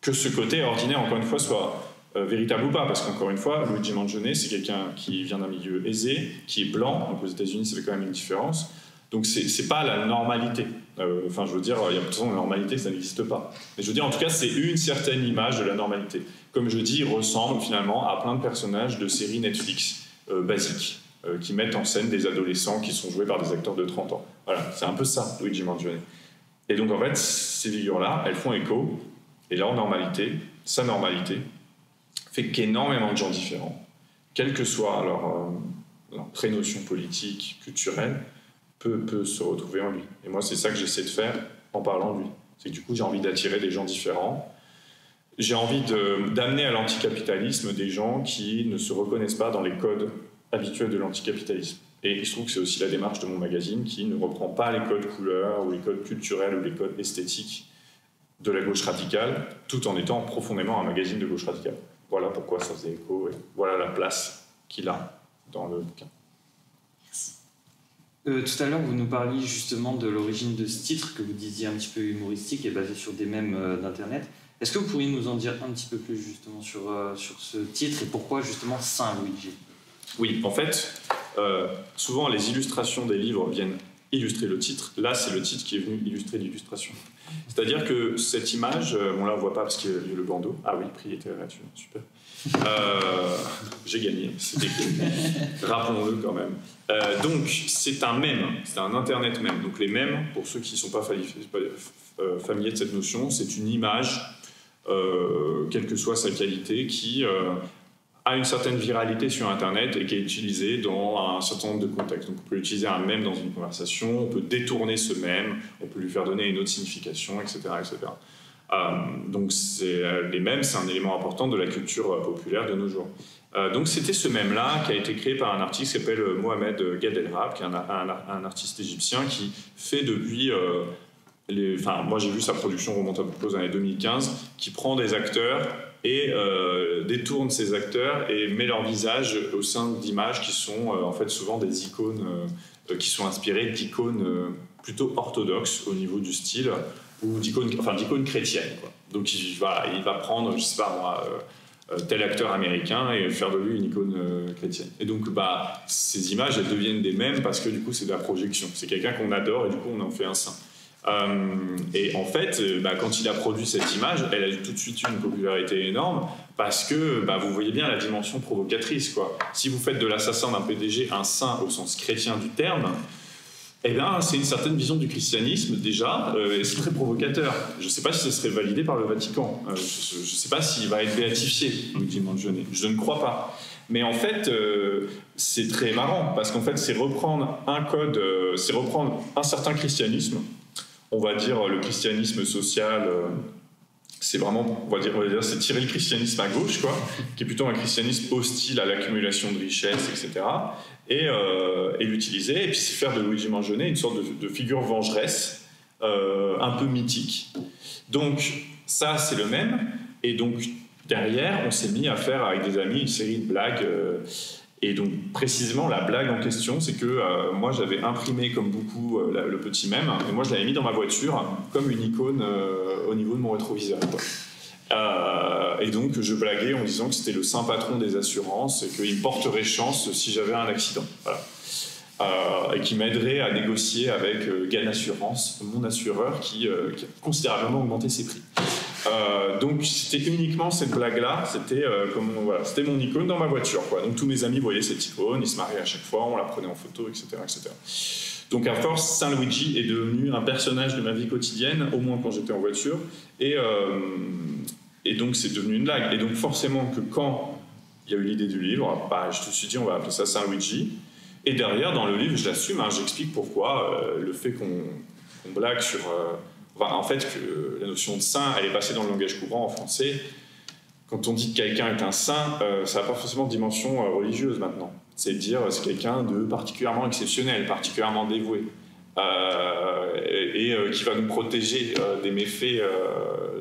Que ce côté ordinaire, encore une fois, soit véritable ou pas, parce qu'encore une fois, Luigi Mangione, c'est quelqu'un qui vient d'un milieu aisé, qui est blanc, donc aux États-Unis, ça fait quand même une différence. Donc c'est pas la normalité. Enfin, je veux dire, il y a de toute façon, la normalité, ça n'existe pas. Mais je veux dire, en tout cas, c'est une certaine image de la normalité. Comme je dis, il ressemble finalement à plein de personnages de séries Netflix basiques, qui mettent en scène des adolescents qui sont joués par des acteurs de 30 ans. Voilà, c'est un peu ça, Luigi Mangione. Et donc, en fait, ces figures-là, elles font écho, et leur normalité, sa normalité, fait qu'énormément de gens différents, quelle que soit leur prénotion politique, culturelle, peut se retrouver en lui. Et moi, c'est ça que j'essaie de faire en parlant de lui. C'est que du coup, j'ai envie d'attirer des gens différents. J'ai envie d'amener à l'anticapitalisme des gens qui ne se reconnaissent pas dans les codes habituels de l'anticapitalisme. Et il se trouve que c'est aussi la démarche de mon magazine qui ne reprend pas les codes couleurs ou les codes culturels ou les codes esthétiques de la gauche radicale, tout en étant profondément un magazine de gauche radicale. Voilà pourquoi ça faisait écho et voilà la place qu'il a dans le bouquin. Merci. Tout à l'heure, vous nous parliez justement de l'origine de ce titre que vous disiez un petit peu humoristique et basé sur des mèmes d'Internet. Est-ce que vous pourriez nous en dire un petit peu plus justement sur ce titre et pourquoi justement Saint Luigi ? Oui, en fait, souvent les illustrations des livres viennent illustrer le titre. Là, c'est le titre qui est venu illustrer l'illustration. C'est-à-dire que cette image, on la voit pas parce qu'il y a le bandeau. Ah oui, le prix était là-dessus, super. J'ai gagné, c'est écrit. Rappelons-le quand même. Donc, c'est un mème, c'est un internet mème. Donc, les mèmes, pour ceux qui ne sont pas familiers de cette notion, c'est une image, quelle que soit sa qualité, qui a une certaine viralité sur Internet et qui est utilisée dans un certain nombre de contextes. Donc on peut utiliser un mème dans une conversation, on peut détourner ce mème, on peut lui faire donner une autre signification, etc. etc. Donc les mèmes, c'est un élément important de la culture populaire de nos jours. Donc c'était ce mème-là qui a été créé par un artiste qui s'appelle Mohamed Gad El Rab, qui est un artiste égyptien qui fait depuis... moi j'ai vu sa production remonte à peu près aux années 2015, qui prend des acteurs et détourne ces acteurs et met leur visage au sein d'images qui sont en fait souvent des icônes qui sont inspirées d'icônes plutôt orthodoxes au niveau du style ou d'icônes chrétiennes, quoi. Donc il va prendre, je sais pas moi, tel acteur américain et faire de lui une icône chrétienne. Et donc ces images, elles deviennent des mèmes parce que du coup c'est de la projection. C'est quelqu'un qu'on adore et du coup on en fait un saint. Et en fait, quand il a produit cette image, elle a tout de suite eu une popularité énorme parce que vous voyez bien la dimension provocatrice, quoi. Si vous faites de l'assassin d'un PDG un saint au sens chrétien du terme, c'est une certaine vision du christianisme déjà, et c'est très provocateur. Je ne sais pas si ce serait validé par le Vatican. Je ne sais pas s'il va être béatifié, Luigi Mangione. Je ne crois pas. Mais en fait, c'est très marrant parce qu'en fait, c'est reprendre un code, c'est reprendre un certain christianisme. On va dire le christianisme social, c'est vraiment, on va dire, c'est tirer le christianisme à gauche, quoi, qui est plutôt un christianisme hostile à l'accumulation de richesses, etc. Et l'utiliser, et puis c'est faire de Luigi Mangione une sorte de figure vengeresse, un peu mythique. Donc ça, c'est le même. Et donc derrière, on s'est mis à faire avec des amis une série de blagues. Et donc précisément la blague en question, c'est que moi j'avais imprimé comme beaucoup le petit mème, et moi je l'avais mis dans ma voiture comme une icône au niveau de mon rétroviseur, quoi. Et donc je blaguais en disant que c'était le saint patron des assurances et qu'il me porterait chance si j'avais un accident, voilà. Et qui m'aiderait à négocier avec Gain Assurance, mon assureur qui a considérablement augmenté ses prix. Donc c'était uniquement cette blague-là, c'était mon icône dans ma voiture, quoi. Donc tous mes amis voyaient cette icône, ils se marraient à chaque fois, on la prenait en photo, etc., etc. Donc à force, Saint Luigi est devenu un personnage de ma vie quotidienne, au moins quand j'étais en voiture, et donc c'est devenu une blague. Et donc forcément que quand il y a eu l'idée du livre, je me suis dit on va appeler ça Saint Luigi. Et derrière, dans le livre, je l'assume, j'explique pourquoi le fait qu'on blague sur... en fait, que la notion de saint, elle est passée dans le langage courant en français quand on dit que quelqu'un est un saint, ça n'a pas forcément de dimension religieuse maintenant. C'est de dire c'est quelqu'un de particulièrement exceptionnel, particulièrement dévoué, et qui va nous protéger des méfaits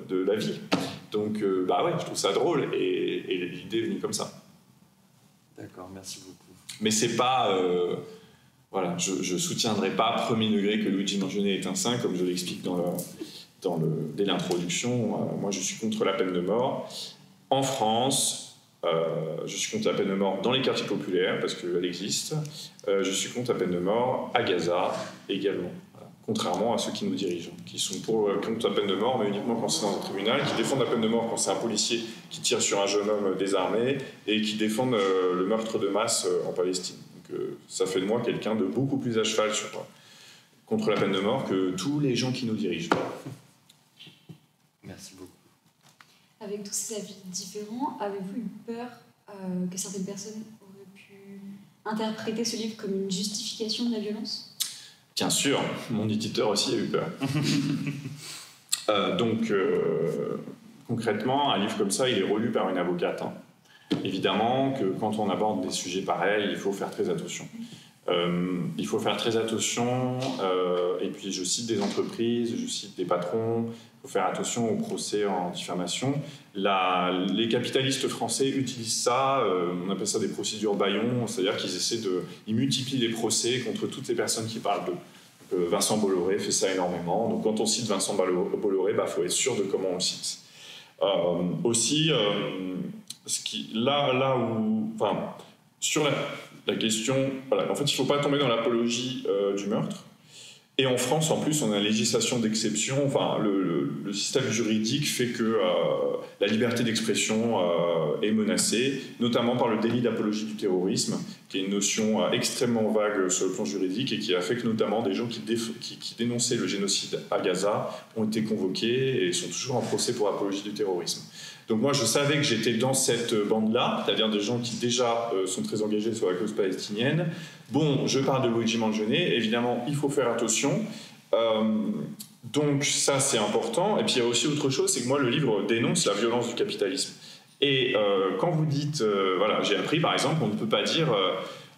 de la vie. Donc, ouais, je trouve ça drôle, et l'idée est venue comme ça. D'accord, merci beaucoup. Mais c'est pas... voilà, je soutiendrai pas premier degré que Luigi Mangione est un saint, comme je l'explique dès l'introduction. Moi, je suis contre la peine de mort. En France, je suis contre la peine de mort dans les quartiers populaires, parce qu'elle existe. Je suis contre la peine de mort à Gaza également. Voilà. Contrairement à ceux qui nous dirigent, qui sont contre la peine de mort, mais uniquement quand c'est dans un tribunal, qui défendent la peine de mort quand c'est un policier qui tire sur un jeune homme désarmé, et qui défendent le meurtre de masse en Palestine. Donc, ça fait de moi quelqu'un de beaucoup plus à cheval contre la peine de mort que tous les gens qui nous dirigent. Merci beaucoup. Avec tous ces avis différents, avez-vous eu peur que certaines personnes auraient pu interpréter ce livre comme une justification de la violence ? Bien sûr, mon éditeur aussi a eu peur. Concrètement, un livre comme ça, il est relu par une avocate. Évidemment que quand on aborde des sujets pareils, il faut faire très attention. Il faut faire très attention, et puis je cite des entreprises, je cite des patrons, il faut faire attention aux procès en diffamation. Les capitalistes français utilisent ça, on appelle ça des procédures bâillons, c'est-à-dire ils multiplient les procès contre toutes les personnes qui parlent d'eux. Vincent Bolloré fait ça énormément, donc quand on cite Vincent Bolloré, faut être sûr de comment on le cite. Sur la question, voilà, en fait, il ne faut pas tomber dans l'apologie du meurtre. Et en France, en plus, on a une législation d'exception. Enfin, le système juridique fait que la liberté d'expression est menacée, notamment par le délit d'apologie du terrorisme, qui est une notion extrêmement vague sur le plan juridique et qui a fait que notamment des gens qui dénonçaient le génocide à Gaza ont été convoqués et sont toujours en procès pour apologie du terrorisme. Donc moi, je savais que j'étais dans cette bande-là, c'est-à-dire des gens qui déjà sont très engagés sur la cause palestinienne. Bon, je parle de Luigi Mangione, évidemment, il faut faire attention. Donc ça, c'est important. Et puis il y a aussi autre chose, c'est que moi, le livre dénonce la violence du capitalisme. Et quand vous dites, voilà, j'ai appris par exemple, on ne peut pas dire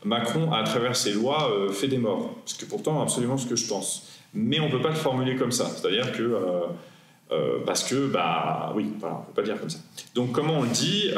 Macron, à travers ses lois, fait des morts. Ce que pourtant, absolument ce que je pense. Mais on ne peut pas le formuler comme ça. C'est-à-dire que... parce que, oui, voilà, on ne peut pas dire comme ça. Donc, comment on le dit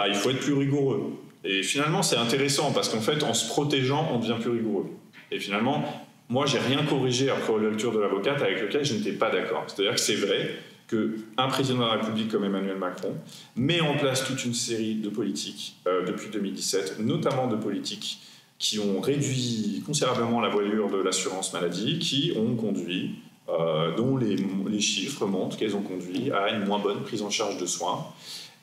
il faut être plus rigoureux. Et finalement, c'est intéressant, parce qu'en fait, en se protégeant, on devient plus rigoureux. Et finalement, moi, j'ai rien corrigé après la lecture de l'avocate avec lequel je n'étais pas d'accord. C'est-à-dire que c'est vrai qu'un président de la République comme Emmanuel Macron met en place toute une série de politiques depuis 2017, notamment de politiques qui ont réduit considérablement la voilure de l'assurance maladie, qui ont conduit... dont les chiffres montrent qu'elles ont conduit à une moins bonne prise en charge de soins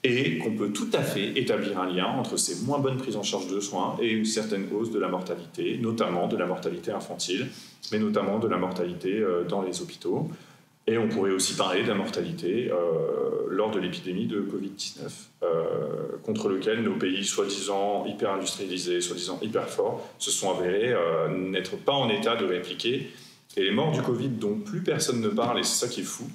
et qu'on peut tout à fait établir un lien entre ces moins bonnes prises en charge de soins et une certaine hausse de la mortalité, notamment de la mortalité infantile, mais notamment de la mortalité dans les hôpitaux. Et on pourrait aussi parler de la mortalité lors de l'épidémie de Covid-19, contre lequel nos pays soi-disant hyper industrialisés, soi-disant hyper forts, se sont avérés n'être pas en état de répliquer. Et les morts du Covid dont plus personne ne parle, et c'est ça qui est fou,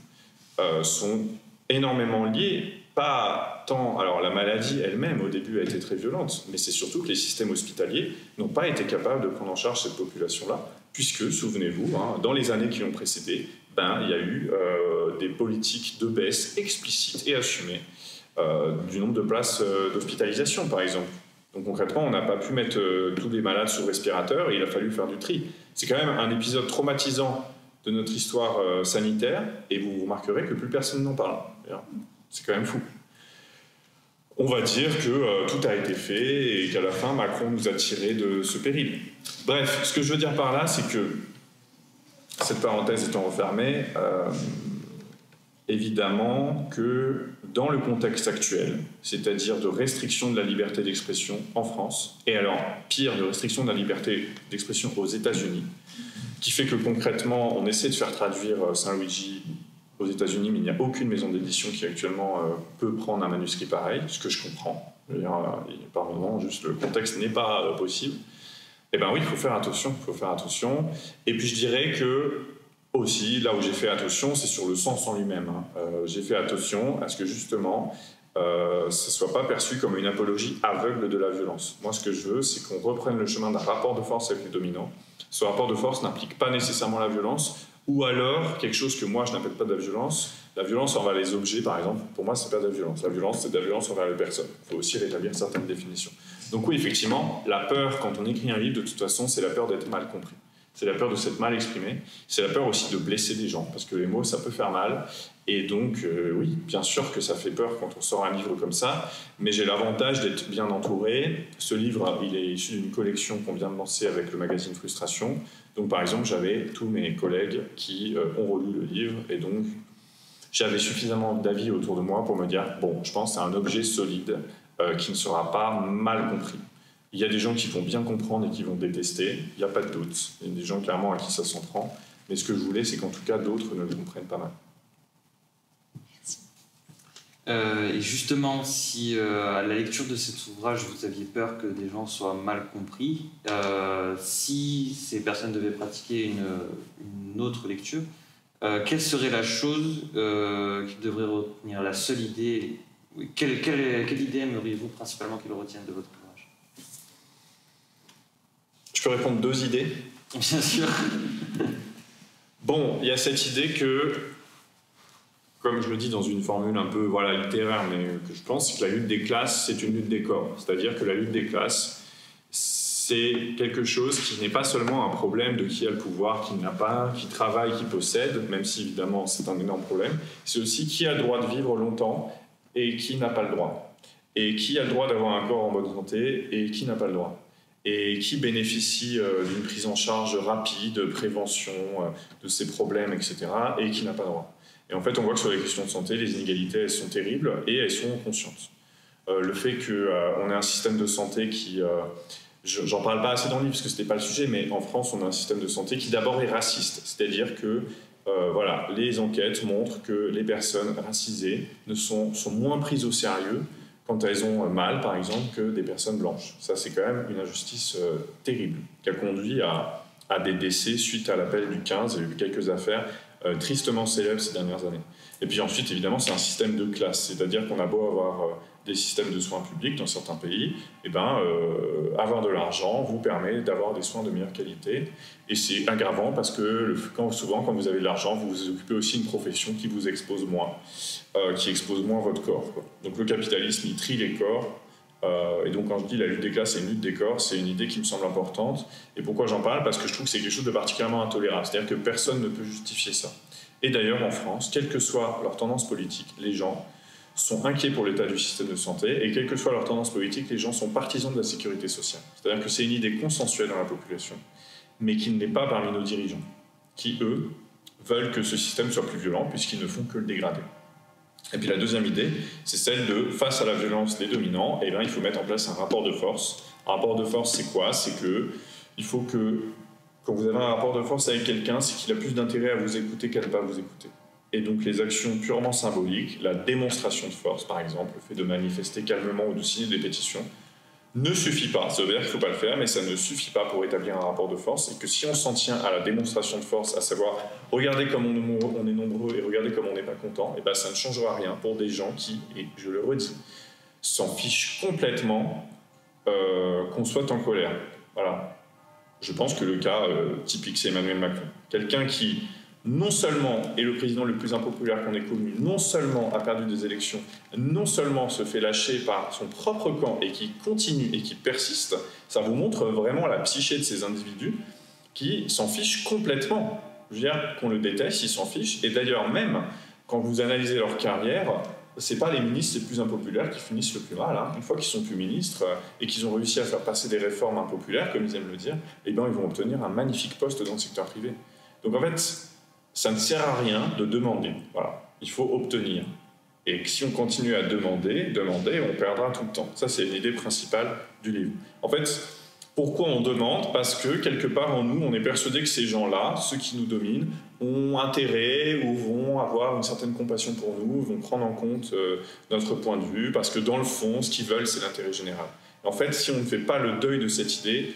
sont énormément liés, pas tant... Alors la maladie elle-même au début a été très violente, mais c'est surtout que les systèmes hospitaliers n'ont pas été capables de prendre en charge cette population-là, puisque, souvenez-vous, dans les années qui ont précédé, il y a eu des politiques de baisse explicites et assumées du nombre de places d'hospitalisation, par exemple. Donc concrètement, on n'a pas pu mettre tous les malades sous respirateur et il a fallu faire du tri. C'est quand même un épisode traumatisant de notre histoire sanitaire et vous remarquerez que plus personne n'en parle. C'est quand même fou. On va dire que tout a été fait et qu'à la fin, Macron nous a tirés de ce péril. Bref, ce que je veux dire par là, c'est que, cette parenthèse étant refermée, évidemment que dans le contexte actuel, c'est-à-dire de restriction de la liberté d'expression en France, et alors pire, de restriction de la liberté d'expression aux États-Unis, qui fait que concrètement, on essaie de faire traduire Saint-Luigi aux États-Unis, mais il n'y a aucune maison d'édition qui actuellement peut prendre un manuscrit pareil, ce que je comprends. Par moment, juste le contexte n'est pas possible. Eh bien oui, il faut faire attention, Et puis je dirais que aussi, là où j'ai fait attention, c'est sur le sens en lui-même. J'ai fait attention à ce que justement, ne soit pas perçu comme une apologie aveugle de la violence. Moi, ce que je veux, c'est qu'on reprenne le chemin d'un rapport de force avec les dominants. Ce rapport de force n'implique pas nécessairement la violence, ou alors quelque chose que moi je n'appelle pas de la violence. La violence envers les objets, par exemple, pour moi, c'est pas de la violence. La violence, c'est de la violence envers les personnes. Il faut aussi rétablir certaines définitions. Donc oui, effectivement, la peur, quand on écrit un livre, de toute façon, c'est la peur d'être mal compris. C'est la peur de s'être mal exprimé. C'est la peur aussi de blesser des gens, parce que les mots, ça peut faire mal. Et donc, oui, bien sûr que ça fait peur quand on sort un livre comme ça, mais j'ai l'avantage d'être bien entouré. Ce livre, il est issu d'une collection qu'on vient de lancer avec le magazine Frustration. Donc, par exemple, j'avais tous mes collègues qui ont relu le livre, et donc, j'avais suffisamment d'avis autour de moi pour me dire, bon, je pense que c'est un objet solide qui ne sera pas mal compris. Il y a des gens qui vont bien comprendre et qui vont détester, il n'y a pas de doute. Il y a des gens clairement à qui ça s'en prend, mais ce que je voulais, c'est qu'en tout cas, d'autres ne le comprennent pas mal. Et justement, si à la lecture de cet ouvrage, vous aviez peur que des gens soient mal compris, si ces personnes devaient pratiquer une autre lecture, quelle serait la chose qu'ils devraient retenir, la seule idée? Quelle idée aimeriez-vous principalement qu'ils retiennent de votre ouvrage? Je peux répondre 2 idées? Bien sûr. Bon, il y a cette idée que, comme je le dis dans une formule un peu littéraire, mais que je pense, c'est que la lutte des classes, c'est une lutte des corps. C'est-à-dire que la lutte des classes, c'est quelque chose qui n'est pas seulement un problème de qui a le pouvoir, qui n'a pas, qui travaille, qui possède, même si évidemment c'est un énorme problème. C'est aussi qui a le droit de vivre longtemps et qui n'a pas le droit. Et qui a le droit d'avoir un corps en bonne santé et qui n'a pas le droit. Et qui bénéficie d'une prise en charge rapide, prévention de ces problèmes, etc. et qui n'a pas le droit. Et en fait, on voit que sur les questions de santé, les inégalités, elles sont terribles et elles sont conscientes. Le fait qu'on ait un système de santé qui... j'en parle pas assez dans le livre parce que c'était pas le sujet, mais en France, on a un système de santé qui d'abord est raciste. C'est-à-dire que les enquêtes montrent que les personnes racisées sont moins prises au sérieux quand elles ont mal, par exemple, que des personnes blanches. Ça, c'est quand même une injustice terrible, qui a conduit à des décès suite à l'appel du 15. Il y a eu quelques affaires tristement célèbres ces dernières années. Et puis ensuite, évidemment, c'est un système de classe. C'est-à-dire qu'on a beau avoir des systèmes de soins publics dans certains pays, avoir de l'argent vous permet d'avoir des soins de meilleure qualité. Et c'est aggravant parce que souvent, quand vous avez de l'argent, vous vous occupez aussi d'une profession qui vous expose moins, qui expose moins votre corps, quoi. Donc le capitalisme, il trie les corps. Et donc quand je dis la lutte des classes, c'est une lutte des corps, c'est une idée qui me semble importante. Et pourquoi j'en parle? Parce que je trouve que c'est quelque chose de particulièrement intolérable. C'est-à-dire que personne ne peut justifier ça. Et d'ailleurs, en France, quelle que soit leur tendance politique, les gens sont inquiets pour l'état du système de santé, et quelle que soit leur tendance politique, les gens sont partisans de la sécurité sociale. C'est-à-dire que c'est une idée consensuelle dans la population, mais qui ne l'est pas parmi nos dirigeants, qui, eux, veulent que ce système soit plus violent, puisqu'ils ne font que le dégrader. Et puis la deuxième idée, c'est celle de, face à la violence des dominants, il faut mettre en place un rapport de force. Un rapport de force, c'est quoi? C'est que il faut que, quand vous avez un rapport de force avec quelqu'un, c'est qu'il a plus d'intérêt à vous écouter qu'à ne pas vous écouter. Et donc les actions purement symboliques, la démonstration de force, par exemple, le fait de manifester calmement ou de signer des pétitions, ne suffit pas. Ça veut dire qu'il ne faut pas le faire, mais ça ne suffit pas pour établir un rapport de force. Et que si on s'en tient à la démonstration de force, à savoir regardez comme on est nombreux et regardez comme on n'est pas content, ça ne changera rien pour des gens qui, et je le redis, s'en fichent complètement qu'on soit en colère. Voilà. Je pense que le cas typique, c'est Emmanuel Macron. Quelqu'un qui non seulement est le président le plus impopulaire qu'on ait connu, non seulement a perdu des élections, non seulement se fait lâcher par son propre camp et qui continue et qui persiste, ça vous montre vraiment la psyché de ces individus qui s'en fichent complètement. Je veux dire, qu'on le déteste, ils s'en fichent. Et d'ailleurs, même quand vous analysez leur carrière, c'est pas les ministres les plus impopulaires qui finissent le plus mal. Une fois qu'ils sont plus ministres et qu'ils ont réussi à faire passer des réformes impopulaires, comme ils aiment le dire, ils vont obtenir un magnifique poste dans le secteur privé. Donc en fait, ça ne sert à rien de demander. Voilà. Il faut obtenir. Et si on continue à demander, on perdra tout le temps. Ça, c'est l'idée principale du livre. En fait, pourquoi on demande? Parce que, quelque part en nous, on est persuadé que ces gens-là, ceux qui nous dominent, ont intérêt ou vont avoir une certaine compassion pour nous, vont prendre en compte notre point de vue, parce que dans le fond, ce qu'ils veulent, c'est l'intérêt général. Et en fait, si on ne fait pas le deuil de cette idée,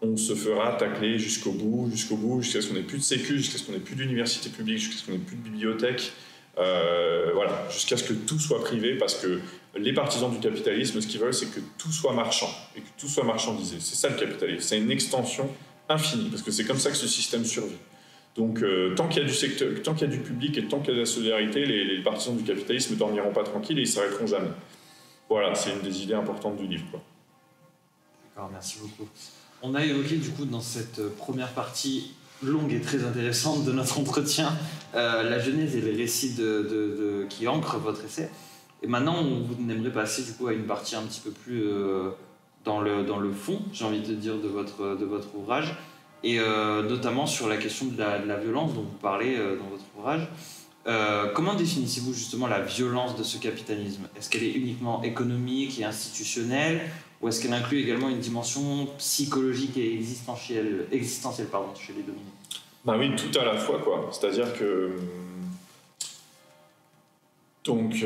on se fera tacler jusqu'au bout, jusqu'à ce qu'on n'ait plus de sécu, jusqu'à ce qu'on n'ait plus d'université publique, jusqu'à ce qu'on n'ait plus de bibliothèque. Voilà, jusqu'à ce que tout soit privé, parce que les partisans du capitalisme, ce qu'ils veulent, c'est que tout soit marchand, et que tout soit marchandisé. C'est ça le capitalisme, c'est une extension infinie, parce que c'est comme ça que ce système survit. Donc tant qu'il y a du secteur, tant qu'il y a du public et tant qu'il y a de la solidarité, les partisans du capitalisme ne dormiront pas tranquilles et ils ne s'arrêteront jamais. Voilà, c'est une des idées importantes du livre, quoi. D'accord, merci beaucoup. On a évoqué du coup dans cette première partie longue et très intéressante de notre entretien la genèse et les récits qui ancrent votre essai. Et maintenant, on aimerait passer du coup à une partie un petit peu plus dans le fond, j'ai envie de dire, de votre ouvrage, et notamment sur la question de la violence dont vous parlez dans votre ouvrage. Comment définissez-vous justement la violence de ce capitalisme? Est-ce qu'elle est uniquement économique et institutionnelle, ou est-ce qu'elle inclut également une dimension psychologique et existentielle chez les dominés? Ben oui, tout à la fois, quoi. C'est-à-dire que... Donc,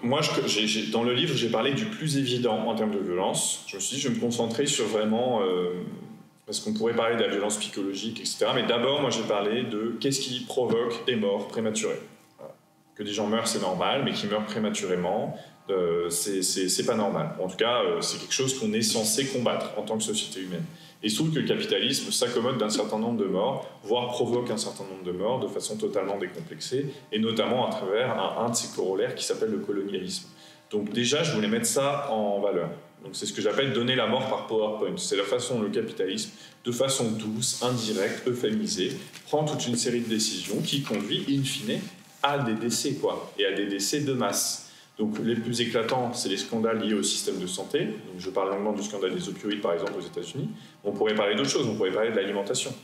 moi, dans le livre, j'ai parlé du plus évident en termes de violence. Je me suis dit, je vais me concentrer sur vraiment... parce qu'on pourrait parler de la violence psychologique, etc. Mais d'abord, moi, j'ai parlé de qu'est-ce qui provoque des morts prématurées. Voilà. Que des gens meurent, c'est normal, mais qu'ils meurent prématurément, c'est pas normal. En tout cas, c'est quelque chose qu'on est censé combattre en tant que société humaine. Et il se trouve que le capitalisme s'accommode d'un certain nombre de morts, voire provoque un certain nombre de morts de façon totalement décomplexée, et notamment à travers un de ses corollaires qui s'appelle le colonialisme. Donc déjà, je voulais mettre ça en valeur. Donc c'est ce que j'appelle donner la mort par PowerPoint. C'est la façon dont le capitalisme, de façon douce, indirecte, euphémisée, prend toute une série de décisions qui conduit, in fine, à des décès, quoi, et à des décès de masse. Donc les plus éclatants, c'est les scandales liés au système de santé. Donc, je parle longuement du scandale des opioïdes, par exemple, aux États-Unis. On pourrait parler d'autres choses, on pourrait parler de l'alimentation.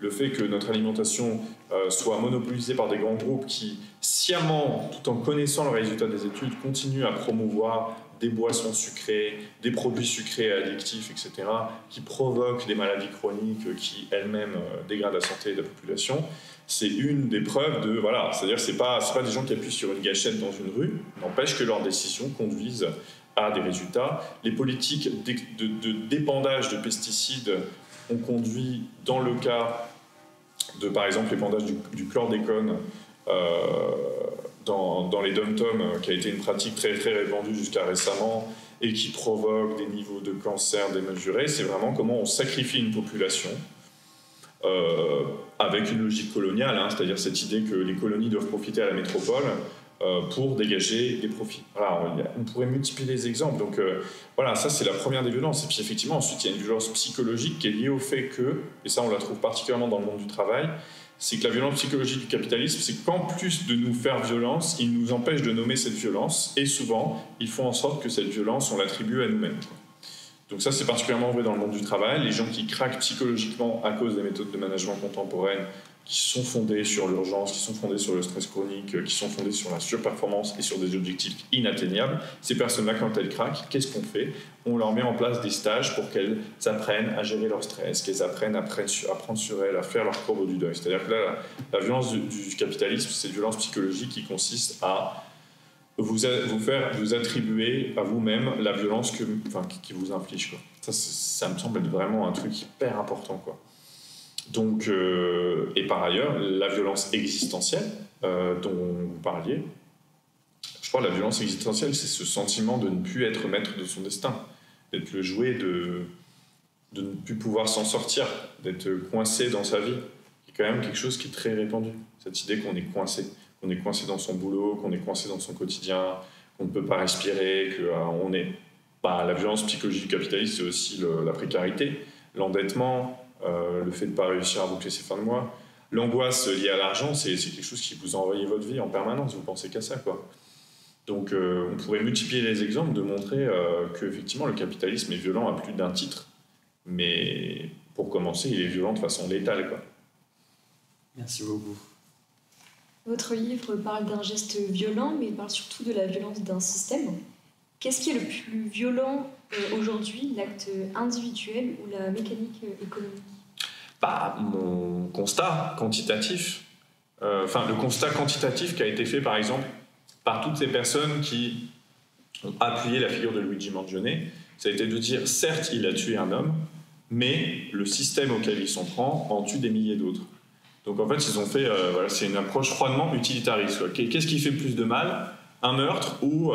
Le fait que notre alimentation soit monopolisée par des grands groupes qui, sciemment, tout en connaissant le résultat des études, continuent à promouvoir des boissons sucrées, des produits sucrés addictifs, etc., qui provoquent des maladies chroniques qui, elles-mêmes, dégradent la santé de la population, c'est une des preuves de... Voilà, c'est-à-dire c'est pas des gens qui appuient sur une gâchette dans une rue, n'empêche que leurs décisions conduisent à des résultats. Les politiques de dépendage de pesticides ont conduit, dans le cas de, par exemple, l'épandage du chlordécone dans les dom-toms, qui a été une pratique très, très répandue jusqu'à récemment et qui provoque des niveaux de cancer démesurés, c'est vraiment comment on sacrifie une population avec une logique coloniale, hein, c'est-à-dire cette idée que les colonies doivent profiter à la métropole pour dégager des profits. Voilà, on pourrait multiplier les exemples. Donc voilà, ça c'est la première des violences. Et puis effectivement, ensuite, il y a une violence psychologique qui est liée au fait que, et ça on la trouve particulièrement dans le monde du travail, c'est que la violence psychologique du capitalisme, c'est qu'en plus de nous faire violence, ils nous empêchent de nommer cette violence, et souvent, ils font en sorte que cette violence, on l'attribue à nous-mêmes. Donc ça, c'est particulièrement vrai dans le monde du travail. Les gens qui craquent psychologiquement à cause des méthodes de management contemporaines, qui sont fondées sur l'urgence, qui sont fondées sur le stress chronique, qui sont fondées sur la surperformance et sur des objectifs inatteignables, ces personnes-là, quand elles craquent, qu'est-ce qu'on fait? On leur met en place des stages pour qu'elles apprennent à gérer leur stress, qu'elles apprennent à prendre sur elles, à faire leur courbe du deuil. C'est-à-dire que là, la violence du capitalisme, c'est une violence psychologique qui consiste à vous attribuer à vous-même la violence qui vous inflige, quoi. Ça me semble être vraiment un truc hyper important, quoi. Donc, et par ailleurs, la violence existentielle dont vous parliez, je crois que la violence existentielle, c'est ce sentiment de ne plus être maître de son destin, d'être le jouet de ne plus pouvoir s'en sortir, d'être coincé dans sa vie, qui est quand même quelque chose qui est très répandu, cette idée qu'on est coincé. Qu'on est coincé dans son boulot, qu'on est coincé dans son quotidien, qu'on ne peut pas respirer, qu'on est... la violence psychologique du capitalisme, c'est aussi la précarité, l'endettement, le fait de ne pas réussir à boucler ses fins de mois. L'angoisse liée à l'argent, c'est quelque chose qui vous envahit votre vie en permanence, vous pensez qu'à ça, quoi. Donc on pourrait multiplier les exemples de montrer qu'effectivement le capitalisme est violent à plus d'un titre, mais pour commencer, il est violent de façon létale, quoi. Merci beaucoup. Votre livre parle d'un geste violent, mais il parle surtout de la violence d'un système. Qu'est-ce qui est le plus violent aujourd'hui, l'acte individuel ou la mécanique économique? Mon constat quantitatif, le constat quantitatif qui a été fait par exemple par toutes ces personnes qui ont appuyé la figure de Luigi Mangione, ça a été de dire certes il a tué un homme, mais le système auquel il s'en prend en tue des milliers d'autres. Donc en fait, ils ont fait, c'est une approche froidement utilitariste, quoi. Qu'est-ce qui fait plus de mal? un meurtre ou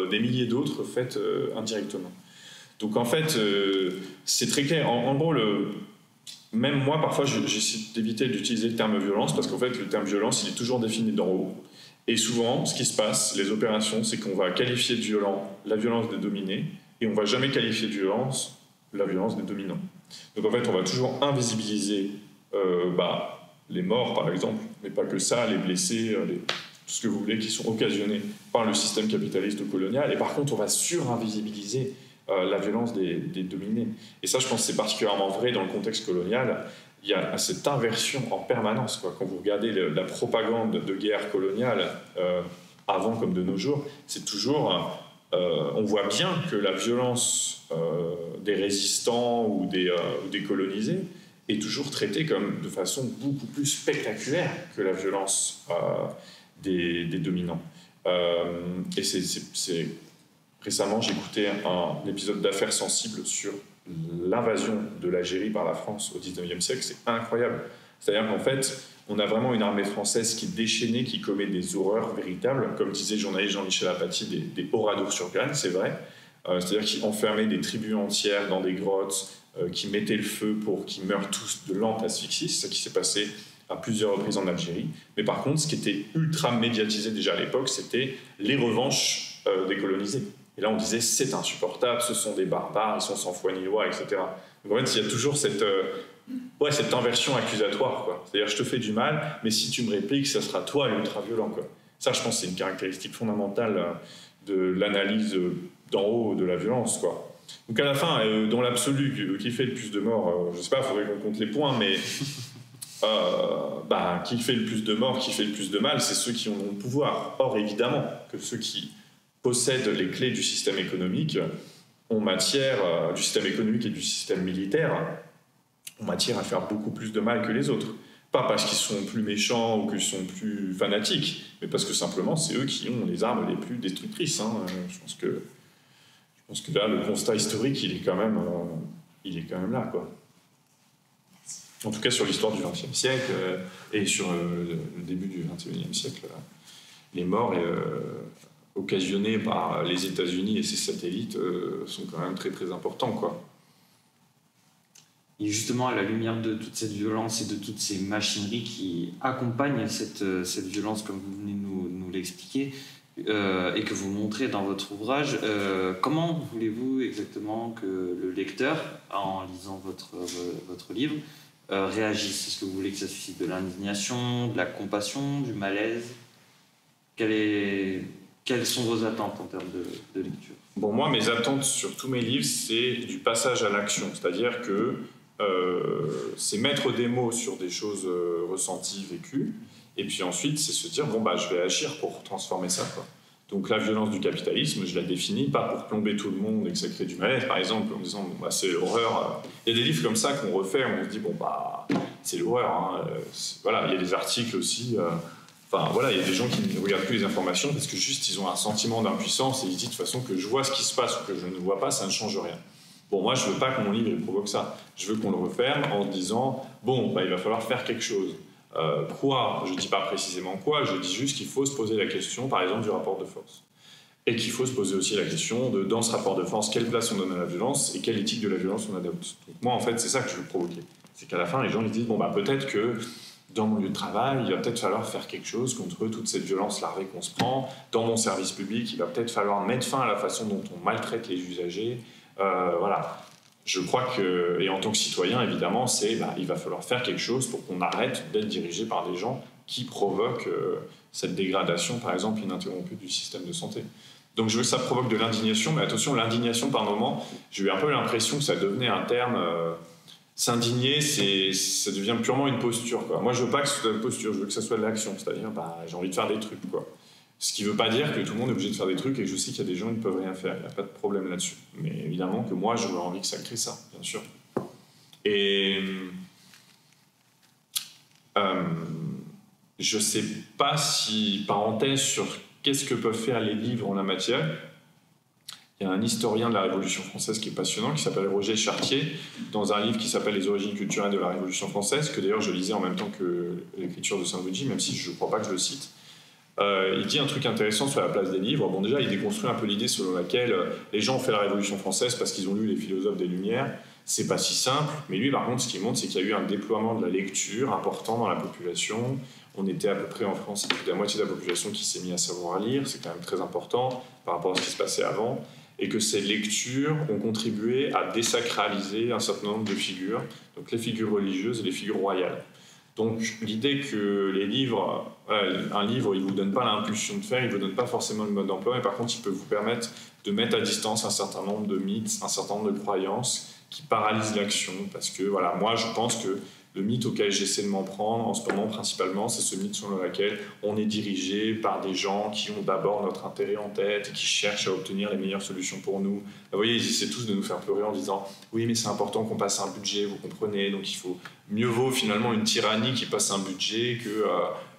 des milliers d'autres faits indirectement. Donc en fait, c'est très clair. En gros, même moi, parfois, j'essaie d'éviter d'utiliser le terme violence parce qu'en fait, le terme violence, il est toujours défini d'en haut. Et souvent, ce qui se passe, les opérations, c'est qu'on va qualifier de violent la violence des dominés et on ne va jamais qualifier de violence la violence des dominants. Donc en fait, on va toujours invisibiliser les morts, par exemple, mais pas que ça, les blessés, tout ce que vous voulez, qui sont occasionnés par le système capitaliste ou colonial. Et par contre, on va surinvisibiliser la violence des dominés. Et ça, je pense que c'est particulièrement vrai dans le contexte colonial. Il y a cette inversion en permanence, quoi. Quand vous regardez la propagande de guerre coloniale, avant comme de nos jours, c'est toujours... on voit bien que la violence des résistants ou des colonisés est toujours traitée comme de façon beaucoup plus spectaculaire que la violence des dominants. Et récemment, j'écoutais un épisode d'Affaires sensibles sur l'invasion de l'Algérie par la France au XIXe siècle. C'est incroyable. C'est-à-dire qu'en fait, on a vraiment une armée française qui est déchaînée, qui commet des horreurs véritables. Comme disait le journaliste Jean-Michel Apathy, des oradours sur Cannes, c'est vrai. C'est-à-dire qu'ils enfermaient des tribus entières dans des grottes, qui mettaient le feu pour qu'ils meurent tous de lente asphyxie. C'est ça qui s'est passé à plusieurs reprises en Algérie. Mais par contre, ce qui était ultra médiatisé déjà à l'époque, c'était les revanches des colonisés. Et là, on disait, c'est insupportable, ce sont des barbares, ils sont sans foi ni loi, etc. Donc en fait, il y a toujours cette inversion accusatoire, quoi. C'est-à-dire, je te fais du mal, mais si tu me répliques, ça sera toi l'ultra-violent, quoi. Ça, je pense, c'est une caractéristique fondamentale de l'analyse d'en haut de la violence, quoi. Donc à la fin, dans l'absolu, qui fait le plus de morts, je sais pas, il faudrait qu'on compte les points, mais qui fait le plus de morts, qui fait le plus de mal, c'est ceux qui ont le pouvoir. Or, évidemment, que ceux qui possèdent les clés du système économique en matière du système économique et du système militaire en matière à faire beaucoup plus de mal que les autres. Pas parce qu'ils sont plus méchants ou qu'ils sont plus fanatiques, mais parce que simplement c'est eux qui ont les armes les plus destructrices. Je pense que là, le constat historique, il est quand même là, quoi. En tout cas, sur l'histoire du XXe siècle et sur le début du XXIe siècle, les morts occasionnés par les États-Unis et ses satellites sont quand même très très importants, quoi. Et justement, à la lumière de toute cette violence et de toutes ces machineries qui accompagnent cette violence, comme vous venez nous l'expliquer, et que vous montrez dans votre ouvrage, comment voulez-vous exactement que le lecteur, en lisant votre livre, réagisse? Est-ce que vous voulez que ça suscite de l'indignation, de la compassion, du malaise? Quelles sont vos attentes en termes de lecture? Bon, moi, mes attentes sur tous mes livres, c'est du passage à l'action. C'est-à-dire que c'est mettre des mots sur des choses ressenties, vécues, et puis ensuite, c'est se dire, je vais agir pour transformer ça, quoi. Donc la violence du capitalisme, je la définis pas pour plomber tout le monde et que ça crée du malaise, par exemple, en disant, c'est l'horreur. Il y a des livres comme ça qu'on refait, on se dit, c'est l'horreur. Hein. Voilà, il y a des articles aussi... il y a des gens qui ne regardent plus les informations parce que juste ils ont un sentiment d'impuissance et ils disent de toute façon que je vois ce qui se passe ou que je ne vois pas, ça ne change rien. Bon, moi je veux pas que mon livre provoque ça. Je veux qu'on le referme en se disant il va falloir faire quelque chose. Quoi? Je dis pas précisément quoi, je dis juste qu'il faut se poser la question, par exemple, du rapport de force. Et qu'il faut se poser aussi la question de, dans ce rapport de force, quelle place on donne à la violence et quelle éthique de la violence on adopte. Donc moi, en fait, c'est ça que je veux provoquer. C'est qu'à la fin, les gens ils disent peut-être que dans mon lieu de travail, il va peut-être falloir faire quelque chose contre toute cette violence larvée qu'on se prend. Dans mon service public, il va peut-être falloir mettre fin à la façon dont on maltraite les usagers. Voilà. Je crois que, et en tant que citoyen, évidemment, il va falloir faire quelque chose pour qu'on arrête d'être dirigé par des gens qui provoquent cette dégradation, par exemple, ininterrompue du système de santé. Donc je veux que ça provoque de l'indignation, mais attention, l'indignation, par moment, j'ai eu un peu l'impression que ça devenait un terme... S'indigner, ça devient purement une posture, quoi. Moi, je veux pas que ce soit une posture, je veux que ça soit de l'action. C'est-à-dire, j'ai envie de faire des trucs, quoi. Ce qui veut pas dire que tout le monde est obligé de faire des trucs et que je sais qu'il y a des gens qui ne peuvent rien faire. Il n'y a pas de problème là-dessus. Mais évidemment que moi, j'aurais envie que ça crée ça, bien sûr. Et je sais pas si, parenthèse sur qu'est-ce que peuvent faire les livres en la matière. Il y a un historien de la Révolution française qui est passionnant, qui s'appelle Roger Chartier, dans un livre qui s'appelle « Les origines culturelles de la Révolution française », que d'ailleurs je lisais en même temps que l'écriture de Saint-Luigi, même si je ne crois pas que je le cite. il dit un truc intéressant sur la place des livres. Bon, déjà, il déconstruit un peu l'idée selon laquelle les gens ont fait la Révolution française parce qu'ils ont lu les philosophes des Lumières. C'est pas si simple, mais lui, par contre, ce qu'il montre, c'est qu'il y a eu un déploiement de la lecture important dans la population. On était à peu près en France, plus de la moitié de la population qui s'est mise à savoir lire, c'est quand même très important par rapport à ce qui se passait avant, et que ces lectures ont contribué à désacraliser un certain nombre de figures, donc les figures religieuses et les figures royales. Donc l'idée que les livres, un livre, il ne vous donne pas l'impulsion de faire, il ne vous donne pas forcément le mode d'emploi, mais par contre, il peut vous permettre de mettre à distance un certain nombre de mythes, un certain nombre de croyances qui paralysent l'action. Parce que voilà, moi, je pense que le mythe auquel j'essaie de m'en prendre en ce moment principalement, c'est ce mythe selon lequel on est dirigé par des gens qui ont d'abord notre intérêt en tête et qui cherchent à obtenir les meilleures solutions pour nous. Vous voyez, ils essaient tous de nous faire pleurer en disant « Oui, mais c'est important qu'on passe un budget, vous comprenez, donc il faut mieux vaut finalement une tyrannie qui passe un budget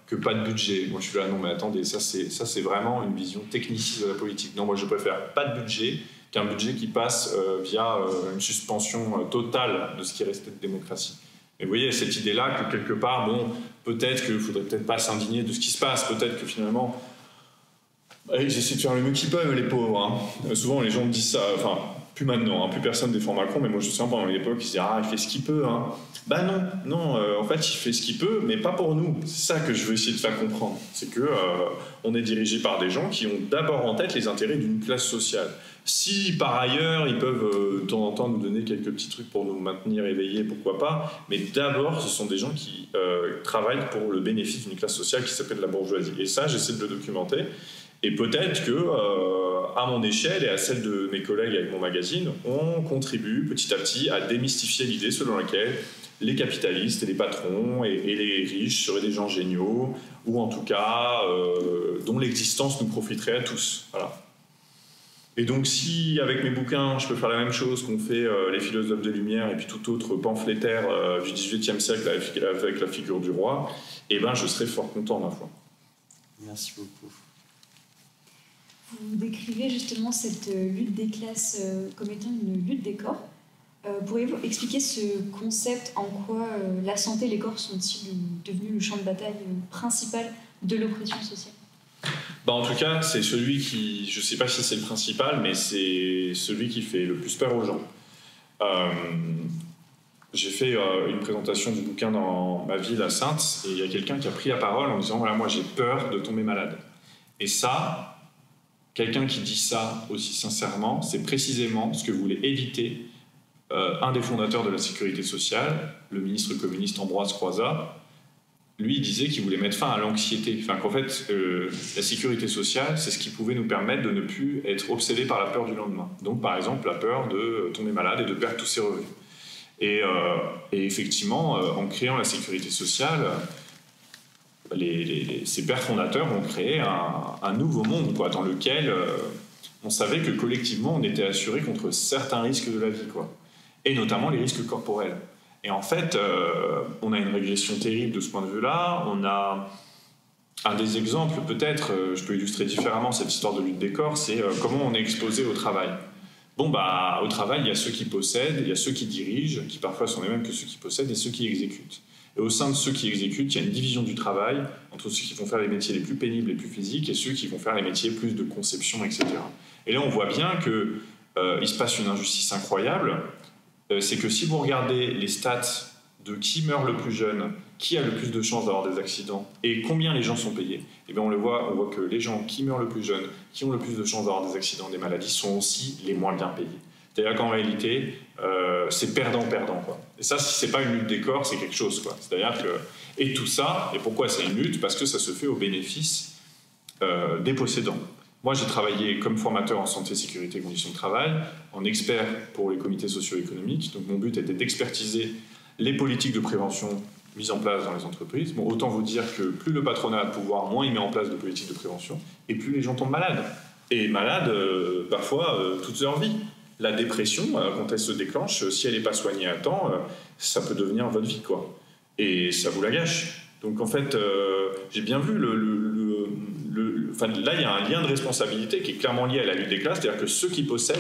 que pas de budget. » Moi, je suis là, non mais attendez, ça c'est vraiment une vision techniciste de la politique. Non, moi je préfère pas de budget qu'un budget qui passe via une suspension totale de ce qui restait de démocratie. Et vous voyez, cette idée-là que quelque part, bon, peut-être qu'il ne faudrait peut-être pas s'indigner de ce qui se passe, peut-être que finalement, ils essaient de faire le mieux qu'ils peuvent, les pauvres. Hein. Souvent, les gens me disent ça, enfin, plus maintenant, hein, plus personne défend Macron, mais moi je me souviens pendant l'époque, ils se disaient « Ah, il fait ce qu'il peut. Hein. » Ben non, en fait, il fait ce qu'il peut, mais pas pour nous. C'est ça que je veux essayer de faire comprendre. C'est qu'on est dirigé par des gens qui ont d'abord en tête les intérêts d'une classe sociale. Si par ailleurs ils peuvent de temps en temps nous donner quelques petits trucs pour nous maintenir éveillés, pourquoi pas, mais d'abord ce sont des gens qui travaillent pour le bénéfice d'une classe sociale qui s'appelle la bourgeoisie. Et ça, j'essaie de le documenter. Et peut-être que, à mon échelle et à celle de mes collègues avec mon magazine, on contribue petit à petit à démystifier l'idée selon laquelle les capitalistes et les patrons et les riches seraient des gens géniaux, ou en tout cas dont l'existence nous profiterait à tous. Voilà. Et donc si, avec mes bouquins, je peux faire la même chose qu'ont fait les philosophes des Lumières et puis tout autre pamphlétaire du XVIIIe siècle avec la figure du roi, eh ben, je serais fort content, ma foi. Merci beaucoup. Vous décrivez justement cette lutte des classes comme étant une lutte des corps. Pourriez-vous expliquer ce concept, en quoi la santé et les corps sont-ils devenus le champ de bataille principal de l'oppression sociale ? En tout cas, c'est celui qui, je ne sais pas si c'est le principal, mais c'est celui qui fait le plus peur aux gens. J'ai fait une présentation du bouquin dans ma ville à Saintes, et il y a quelqu'un qui a pris la parole en disant « Voilà, moi j'ai peur de tomber malade. » Et ça, quelqu'un qui dit ça aussi sincèrement, c'est précisément ce que voulait éviter un des fondateurs de la sécurité sociale, le ministre communiste Ambroise Croizat. Lui, il disait qu'il voulait mettre fin à l'anxiété. Enfin, qu'en fait, la sécurité sociale, c'est ce qui pouvait nous permettre de ne plus être obsédés par la peur du lendemain. Donc, par exemple, la peur de tomber malade et de perdre tous ses revenus. Et effectivement, en créant la sécurité sociale, ces pères fondateurs ont créé un nouveau monde, quoi, dans lequel on savait que collectivement, on était assuré contre certains risques de la vie, quoi, et notamment les risques corporels. Et en fait, on a une régression terrible de ce point de vue-là. On a un des exemples, peut-être, je peux illustrer différemment cette histoire de lutte des corps, c'est comment on est exposé au travail. Bon, bah, au travail, il y a ceux qui possèdent, il y a ceux qui dirigent, qui parfois sont les mêmes que ceux qui possèdent, et ceux qui exécutent. Et au sein de ceux qui exécutent, il y a une division du travail entre ceux qui vont faire les métiers les plus pénibles, les plus physiques, et ceux qui vont faire les métiers plus de conception, etc. Et là, on voit bien qu'il se passe une injustice incroyable. C'est que si vous regardez les stats de qui meurt le plus jeune, qui a le plus de chances d'avoir des accidents et combien les gens sont payés, eh bien on voit que les gens qui meurent le plus jeune, qui ont le plus de chances d'avoir des accidents, des maladies, sont aussi les moins bien payés. C'est-à-dire qu'en réalité, c'est perdant-perdant, quoi. Et ça, si c'est pas une lutte des corps, c'est quelque chose, quoi. C'est-à-dire que... Et tout ça, et pourquoi c'est une lutte ? Parce que ça se fait au bénéfice des possédants. Moi, j'ai travaillé comme formateur en santé, sécurité et conditions de travail, en expert pour les comités socio-économiques. Donc, mon but était d'expertiser les politiques de prévention mises en place dans les entreprises. Bon, autant vous dire que plus le patronat a de pouvoir, moins il met en place de politiques de prévention, et plus les gens tombent malades. Et malades, parfois, toute leur vie. La dépression, quand elle se déclenche, si elle n'est pas soignée à temps, ça peut devenir votre vie, quoi. Et ça vous la gâche. Donc, en fait, j'ai bien vu Enfin, là, il y a un lien de responsabilité qui est clairement lié à la lutte des classes, c'est-à-dire que ceux qui possèdent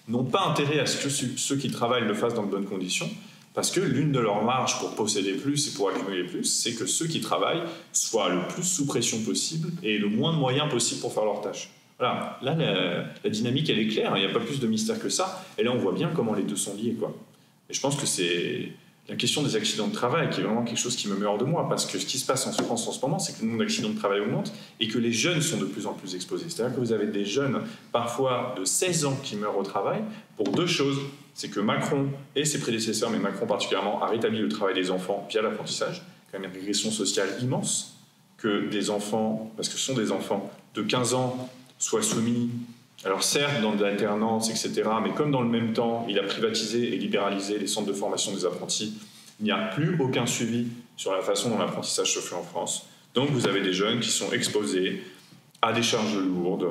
n'ont pas intérêt à ce que ceux qui travaillent le fassent dans de bonnes conditions, Parce que l'une de leurs marges pour posséder plus et pour accumuler plus, c'est que ceux qui travaillent soient le plus sous pression possible et le moins de moyens possible pour faire leurs tâches. Voilà, là, la dynamique, elle est claire, il n'y a pas plus de mystère que ça. Et là, on voit bien comment les deux sont liés, quoi. Et je pense que c'est la question des accidents de travail qui est vraiment quelque chose qui me met hors de moi, parce que ce qui se passe en France en ce moment, c'est que le nombre d'accidents de travail augmente et que les jeunes sont de plus en plus exposés. C'est-à-dire que vous avez des jeunes, parfois de 16 ans, qui meurent au travail pour deux choses. C'est que Macron et ses prédécesseurs, mais Macron particulièrement, a rétabli le travail des enfants via l'apprentissage, quand même une régression sociale immense, que des enfants, parce que ce sont des enfants de 15 ans, soient soumis, alors certes dans de l'alternance, etc., mais comme dans le même temps, il a privatisé et libéralisé les centres de formation des apprentis, il n'y a plus aucun suivi sur la façon dont l'apprentissage se fait en France. Donc vous avez des jeunes qui sont exposés à des charges lourdes,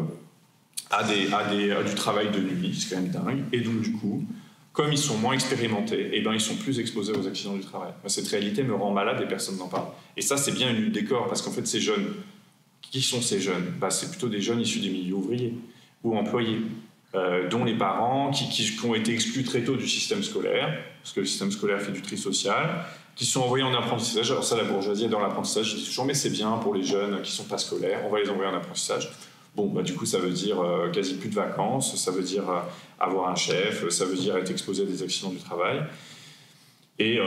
à du travail de nuit, c'est quand même dingue, et donc du coup, comme ils sont moins expérimentés, eh ben, ils sont plus exposés aux accidents du travail. Cette réalité me rend malade et personne n'en parle. Et ça, c'est bien une lutte des corps, parce qu'en fait, ces jeunes, qui sont ces jeunes ? C'est plutôt des jeunes issus des milieux ouvriers ou employés, dont les parents qui ont été exclus très tôt du système scolaire, parce que le système scolaire fait du tri social, qui sont envoyés en apprentissage. Alors ça, la bourgeoisie est dans l'apprentissage, je dis toujours, mais c'est bien pour les jeunes qui ne sont pas scolaires, on va les envoyer en apprentissage. Bon, du coup, ça veut dire quasi plus de vacances, ça veut dire avoir un chef, ça veut dire être exposé à des accidents du travail. Et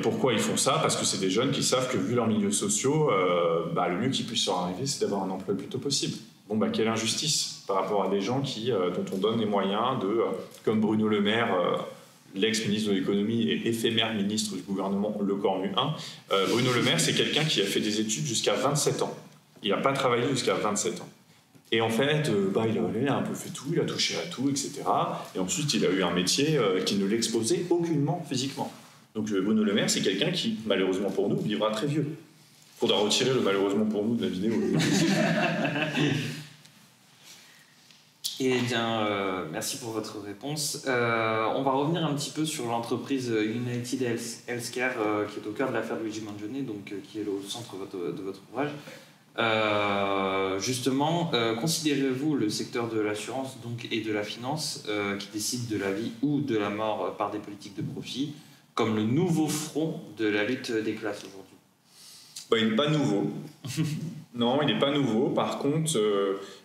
pourquoi ils font ça ? Parce que c'est des jeunes qui savent que, vu leurs milieux sociaux, le mieux qui puisse leur arriver, c'est d'avoir un emploi le plus tôt possible. Bon, quelle injustice par rapport à des gens dont on donne les moyens comme Bruno Le Maire, l'ex-ministre de l'économie et éphémère ministre du gouvernement Le Cornu 1. Bruno Le Maire, c'est quelqu'un qui a fait des études jusqu'à 27 ans. Il n'a pas travaillé jusqu'à 27 ans. Et en fait, il a un peu fait tout, il a touché à tout, etc. Et ensuite, il a eu un métier qui ne l'exposait aucunement physiquement. Donc Bruno Le Maire, c'est quelqu'un qui, malheureusement pour nous, vivra très vieux. Il faudra retirer le malheureusement pour nous de la vidéo. Eh bien, merci pour votre réponse. On va revenir un petit peu sur l'entreprise United Healthcare qui est au cœur de l'affaire Luigi Mangione, donc qui est au centre de votre ouvrage. Justement, considérez-vous le secteur de l'assurance et de la finance qui décide de la vie ou de la mort par des politiques de profit comme le nouveau front de la lutte des classes aujourd'hui ? Il n'est pas nouveau. Non, il n'est pas nouveau. Par contre,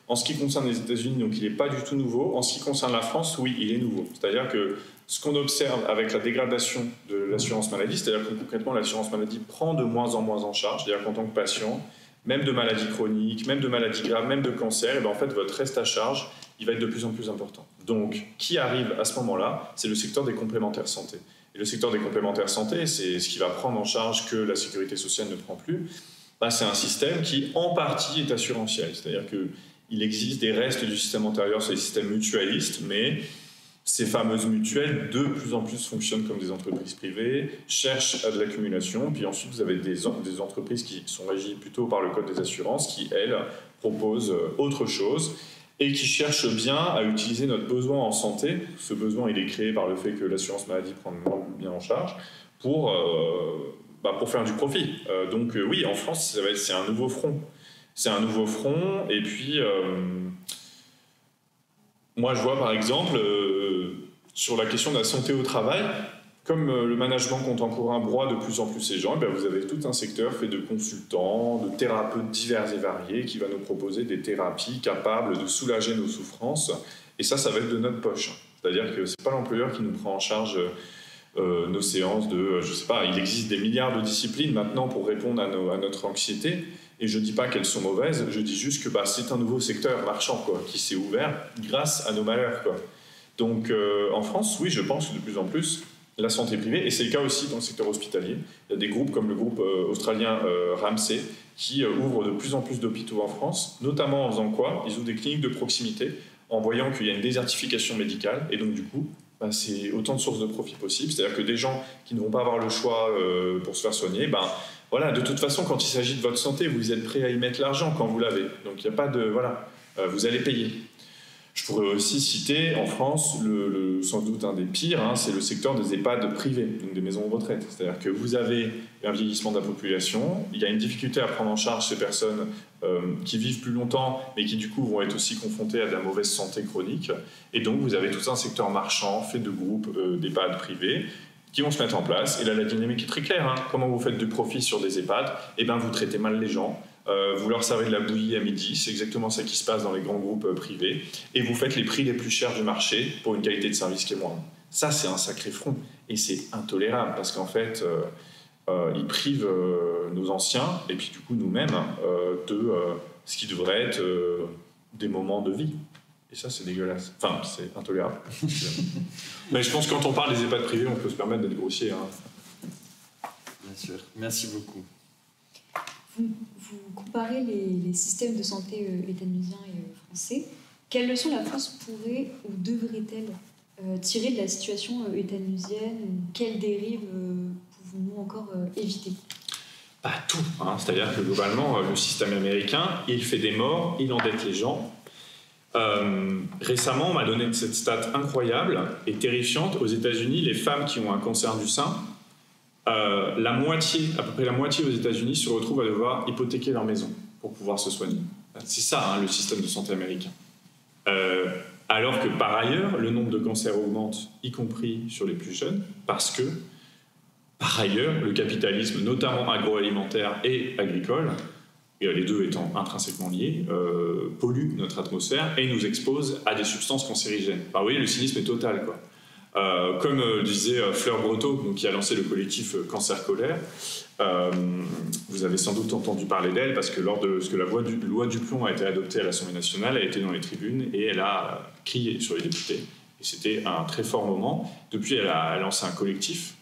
en ce qui concerne les États-Unis, donc il n'est pas du tout nouveau. En ce qui concerne la France, oui, il est nouveau. C'est-à-dire que ce qu'on observe avec la dégradation de l'assurance maladie, c'est-à-dire que concrètement, l'assurance maladie prend de moins en moins en charge, c'est-à-dire qu'en tant que patient, même de maladies chroniques, même de maladies graves, même de cancer, en fait, votre reste à charge, il va être de plus en plus important. Donc, qui arrive à ce moment-là ? C'est le secteur des complémentaires santé. Et le secteur des complémentaires santé, c'est ce qui va prendre en charge que la sécurité sociale ne prend plus. C'est un système qui, en partie, est assurantiel. C'est-à-dire qu'il existe des restes du système antérieur sur les systèmes mutualistes, mais ces fameuses mutuelles, de plus en plus, fonctionnent comme des entreprises privées, cherchent à de l'accumulation, puis ensuite, vous avez des entreprises qui sont régies plutôt par le Code des assurances, qui, elles, proposent autre chose, et qui cherchent bien à utiliser notre besoin en santé. Ce besoin, il est créé par le fait que l'assurance maladie prend bien en charge, pour faire du profit. Donc oui, en France, c'est un nouveau front. C'est un nouveau front, et puis moi je vois par exemple sur la question de la santé au travail, comme le management contemporain broie de plus en plus ces gens, vous avez tout un secteur fait de consultants, de thérapeutes divers et variés qui va nous proposer des thérapies capables de soulager nos souffrances, et ça va être de notre poche. C'est-à-dire que c'est pas l'employeur qui nous prend en charge nos séances de, il existe des milliards de disciplines maintenant pour répondre à notre anxiété, et je dis pas qu'elles sont mauvaises, je dis juste que c'est un nouveau secteur marchand qui s'est ouvert grâce à nos malheurs. Donc en France, oui, je pense que de plus en plus, la santé privée, et c'est le cas aussi dans le secteur hospitalier. Il y a des groupes comme le groupe australien Ramsay qui ouvrent de plus en plus d'hôpitaux en France, notamment en faisant quoi ? Ils ouvrent des cliniques de proximité en voyant qu'il y a une désertification médicale, et donc du coup, c'est autant de sources de profit possibles. C'est-à-dire que des gens qui ne vont pas avoir le choix pour se faire soigner, de toute façon, quand il s'agit de votre santé, vous êtes prêt à y mettre l'argent quand vous l'avez. Donc il n'y a pas de... vous allez payer. Je pourrais aussi citer en France, sans doute un des pires, c'est le secteur des EHPAD privés, donc des maisons de retraite. C'est-à-dire que vous avez un vieillissement de la population, il y a une difficulté à prendre en charge ces personnes qui vivent plus longtemps, mais qui du coup vont être aussi confrontées à de la mauvaise santé chronique. Et donc vous avez tout un secteur marchand fait de groupes d'EHPAD privés qui vont se mettre en place. Et là, la dynamique est très claire. Comment vous faites du profit sur des EHPAD? Eh bien, vous traitez mal les gens. Vous leur servez de la bouillie à midi. C'est exactement ça qui se passe dans les grands groupes privés. Et vous faites les prix les plus chers du marché pour une qualité de service qui est moindre. Ça, c'est un sacré front. Et c'est intolérable parce qu'en fait, ils privent nos anciens et puis du coup nous-mêmes de ce qui devrait être des moments de vie. Et ça, c'est dégueulasse. Enfin, c'est intolérable. Mais je pense que quand on parle des EHPAD privés, on peut se permettre d'être grossier. Bien sûr. Merci beaucoup. Vous comparez les systèmes de santé états-unisiens et français. Quelles leçons la France pourrait ou devrait-elle tirer de la situation états-unisienne? Quelles dérives pouvons-nous encore éviter? Pas tout. C'est-à-dire que globalement, le système américain, il fait des morts, il endette les gens. Récemment, on m'a donné cette stat incroyable et terrifiante. Aux États-Unis, les femmes qui ont un cancer du sein, à peu près la moitié aux États-Unis se retrouvent à devoir hypothéquer leur maison pour pouvoir se soigner. C'est ça, le système de santé américain. Alors que par ailleurs, le nombre de cancers augmente, y compris sur les plus jeunes, parce que par ailleurs, le capitalisme, notamment agroalimentaire et agricole, et les deux étant intrinsèquement liés, pollue notre atmosphère et nous expose à des substances cancérigènes. Enfin, vous voyez, le cynisme est total, quoi. Comme disait Fleur Breteau, qui a lancé le collectif Cancer Colère, vous avez sans doute entendu parler d'elle parce que lors de ce que la loi du plomb a été adoptée à l'Assemblée nationale, elle a été dans les tribunes et elle a crié sur les députés. Et c'était un très fort moment. Depuis, elle a lancé un collectif